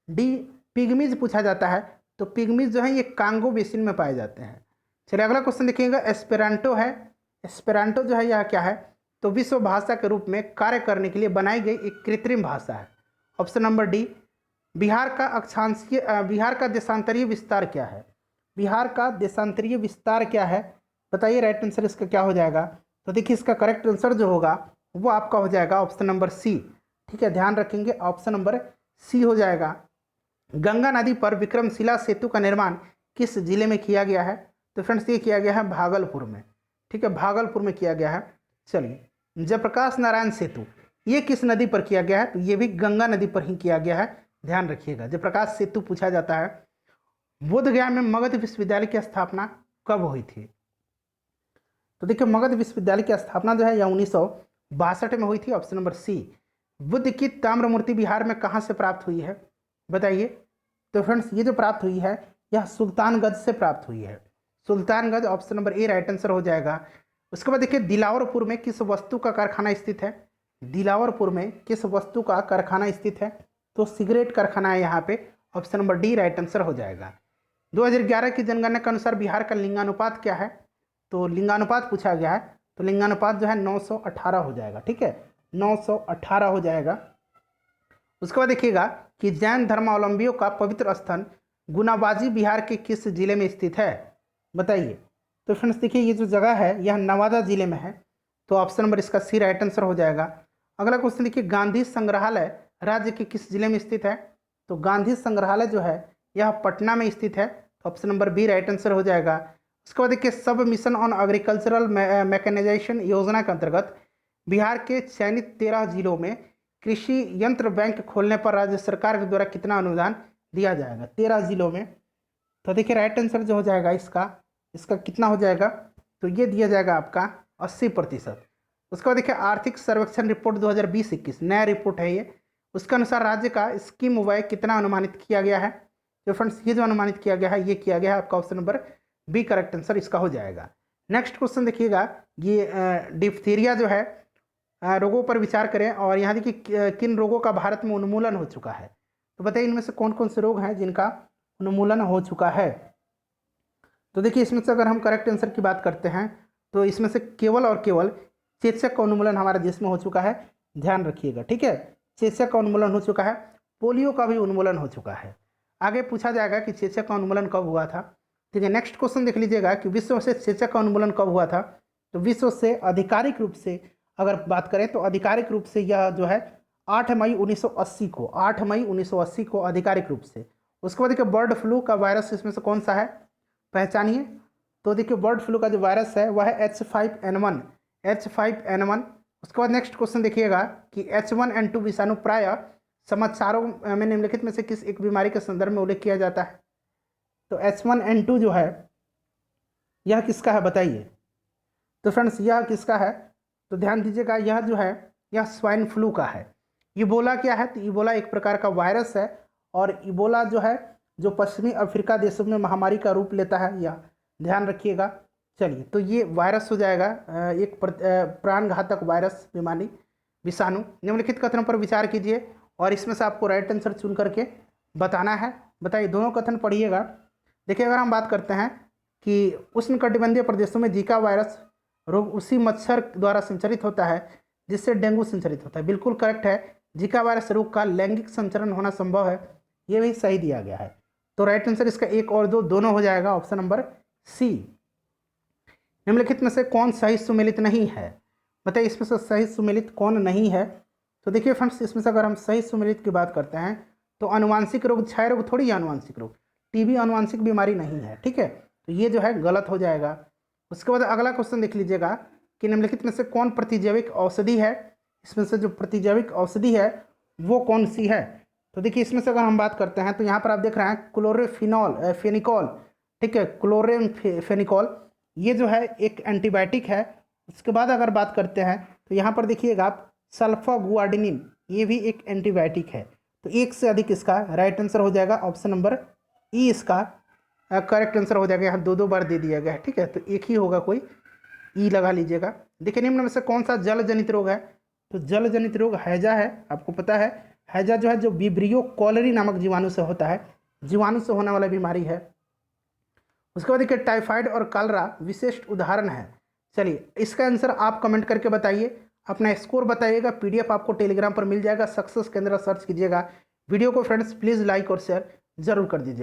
डी। पिग्मीज पूछा जाता है, तो पिग्मीज जो है ये कांगो बेसिन में पाए जाते हैं। चलिए अगला क्वेश्चन देखिएगा, एस्पेरांटो है। एस्पेरांटो जो है यह क्या है? तो विश्व भाषा के रूप में कार्य करने के लिए बनाई गई एक कृत्रिम भाषा है। Option number D. बिहार का देशांतरीय विस्तार क्या है? बिहार का देशांतरीय विस्तार क्या है? बताइए, राइट आंसर इसका क्या हो जाएगा? तो देखिए इसका करेक्ट आंसर जो होगा वो आपका हो जाएगा ऑप्शन नंबर सी। ठीक है, ध्यान रखेंगे, ऑप्शन नंबर सी हो जाएगा। गंगा नदी पर विक्रमशिला सेतु का निर्माण किस जिले में किया गया है? तो फ्रेंड्स ये किया गया है भागलपुर में। ठीक है, भागलपुर में किया गया है। चलिए, जयप्रकाश नारायण सेतु ये किस नदी पर किया गया है? तो ये भी गंगा नदी पर ही किया गया है, ध्यान रखिएगा। जयप्रकाश सेतु पूछा जाता है। बोधगया में मगध विश्वविद्यालय की स्थापना कब हुई थी? तो देखिए मगध विश्वविद्यालय की स्थापना जो है यह 1962 में हुई थी। ऑप्शन नंबर सी। बुद्ध की ताम्र मूर्ति बिहार में कहाँ से प्राप्त हुई है? बताइए। तो फ्रेंड्स ये जो प्राप्त हुई है यह सुल्तानगंज से प्राप्त हुई है। Sultanganj, option number A right answer हो जाएगा। उसके बाद देखिए, दिलावरपुर में किस वस्तु का कारखाना स्थित है? दिलावरपुर में किस वस्तु का कारखाना स्थित है? तो सिगरेट कारखाना है यहाँ पे। Option number D right answer हो जाएगा। 2011 की जनगणना के अनुसार बिहार का लिंगानुपात क्या है? तो लिंगानुपात पूछा गया है, तो लिंगानुपात जो है 918 हो जाएगा। ठीक है, 918 हो जाएगा। उसके बाद देखिएगा कि जैन धर्मावलंबियों का पवित्र स्थान गुनाबाजी बिहार के किस जिले में स्थित है? बताइए। तो फ्रेंड्स देखिए ये जो जगह है यह नवादा जिले में है, तो ऑप्शन नंबर इसका सी राइट आंसर हो जाएगा। अगला क्वेश्चन देखिए, गांधी संग्रहालय राज्य के किस जिले में स्थित है? तो गांधी संग्रहालय जो है यह पटना में स्थित है, तो option number B right answer हो जाएगा। उसके बाद देखिए, सब मिशन ऑन एग्रीकल्चरल मैकेनाइजेशन योजना के अंतर्गत बिहार के चयनित 13 जिलों में कृषि यंत्र बैंक खोलने पर राज्य सरकार के द्वारा कितना अनुदान दिया जाएगा? 13 जिलों में। तो देखिए राइट आंसर जो हो जाएगा इसका कितना हो जाएगा? तो ये दिया जाएगा आपका 80%। उसके बाद देखिए, आर्थिक सर्वेक्षण रिपोर्ट 2020-21 नया रिपोर्ट है ये। उसके अनुसार राज्य का स्कीम व्यय कितना अनुमानित किया गया है? तो फ्रेंड्स ये जो अनुमानित किया गया है ये किया गया है आपका option number B correct answer इसका हो जाएगा। नेक्स्ट क्वेश्चन देखिएगा, ये डिप्थीरिया जो है रोगों पर विचार करें और यहाँ देखिए किन रोगों का भारत में उन्मूलन हो चुका है? तो बताइए इनमें से कौन कौन से रोग हैं जिनका उन्मूलन हो चुका है? तो देखिए इसमें से अगर हम करेक्ट आंसर की बात करते हैं तो इसमें से केवल और केवल चेचक का उन्मूलन हमारे देश में हो चुका है, ध्यान रखिएगा। ठीक है, चेचक का उन्मूलन हो चुका है। पोलियो का भी उन्मूलन हो चुका है। आगे पूछा जाएगा कि चेचक का उन्मूलन कब हुआ था। ठीक है, नेक्स्ट क्वेश्चन देख लीजिएगा कि विश्व से चेचक का उन्मूलन कब हुआ था? तो विश्व से आधिकारिक रूप से अगर बात करें तो आधिकारिक रूप से यह जो है 8 मई 1980 को 8 मई 1980 को आधिकारिक रूप से। उसके बाद देखिए, बर्ड फ्लू का वायरस इसमें से कौन सा है? पहचानिए। तो देखिए बर्ड फ्लू का जो वायरस है वह है H5N1। H5N1। उसके बाद नेक्स्ट क्वेश्चन देखिएगा कि H1N2 विषाणु प्रायः समाचारों में निम्नलिखित में से किस एक बीमारी के संदर्भ में उल्लेख किया जाता है? तो H1N2 जो है यह किसका है बताइए। तो फ्रेंड्स यह किसका है? तो ध्यान दीजिएगा, यह जो है यह स्वाइन फ्लू का है। इबोला क्या है? तो इबोला एक प्रकार का वायरस है और इबोला जो है जो पश्चिमी अफ्रीका देशों में महामारी का रूप लेता है, ध्यान रखिएगा। चलिए, तो ये वायरस हो जाएगा एक प्राणघातक वायरस बीमारी विषाणु। निम्नलिखित कथनों पर विचार कीजिए और इसमें से आपको राइट आंसर चुन करके बताना है। बताइए, दोनों कथन पढ़िएगा। देखिए, अगर हम बात करते हैं कि उष्णकटिबंधीय प्रदेशों में जीका वायरस रोग उसी मच्छर द्वारा संचरित होता है जिससे डेंगू संचरित होता है, बिल्कुल करेक्ट है। जीका वायरस रोग का लैंगिक संचरण होना संभव है, ये भी सही दिया गया है। तो राइट आंसर इसका 1 और 2 दोनों हो जाएगा, ऑप्शन नंबर सी। निम्नलिखित में से कौन सही सुमेलित नहीं है? बताइए, इसमें से सही सुमेलित कौन नहीं है? तो देखिए फ्रेंड्स, इसमें से अगर हम सही सुमेलित की बात करते हैं तो अनुवांशिक रोग, क्षय रोग थोड़ी है अनुवांशिक रोग, टीबी अनुवांशिक बीमारी नहीं है, ठीक है। तो ये जो है गलत हो जाएगा। उसके बाद अगला क्वेश्चन देख लीजिएगा कि निम्नलिखित में से कौन प्रतिजैविक औषधि है? इसमें से जो प्रतिजैविक औषधि है वो कौन सी है? तो देखिए, इसमें से अगर हम बात करते हैं तो यहाँ पर आप देख रहे हैं क्लोरोफिनॉल फेनिकॉल, ठीक है, क्लोरेमफेनिकॉल, ये जो है एक एंटीबायोटिक है। उसके बाद अगर बात करते हैं तो यहाँ पर देखिएगा आप सल्फागुआर्डिनिन, ये भी एक एंटीबायोटिक है। तो एक से अधिक इसका राइट आंसर हो जाएगा, ऑप्शन नंबर ई इसका करेक्ट आंसर हो जाएगा। यहाँ 2 बार दे दिया गया है, ठीक है, तो एक ही होगा, कोई ई लगा लीजिएगा। देखिए, निम्न में से कौन सा जल जनित रोग है? तो जल जनित रोग हैजा है, आपको पता है। हैजा जो है जो विब्रियो कॉलरी नामक जीवाणु से होता है, जीवाणु से होने वाला बीमारी है। उसके बाद देखिए, टाइफाइड और कलरा विशिष्ट उदाहरण है। चलिए, इसका आंसर आप कमेंट करके बताइए, अपना स्कोर बताइएगा। पीडीएफ आपको टेलीग्राम पर मिल जाएगा, सक्सेस केंद्र सर्च कीजिएगा। वीडियो को फ्रेंड्स प्लीज़ लाइक और शेयर जरूर कर दीजिएगा।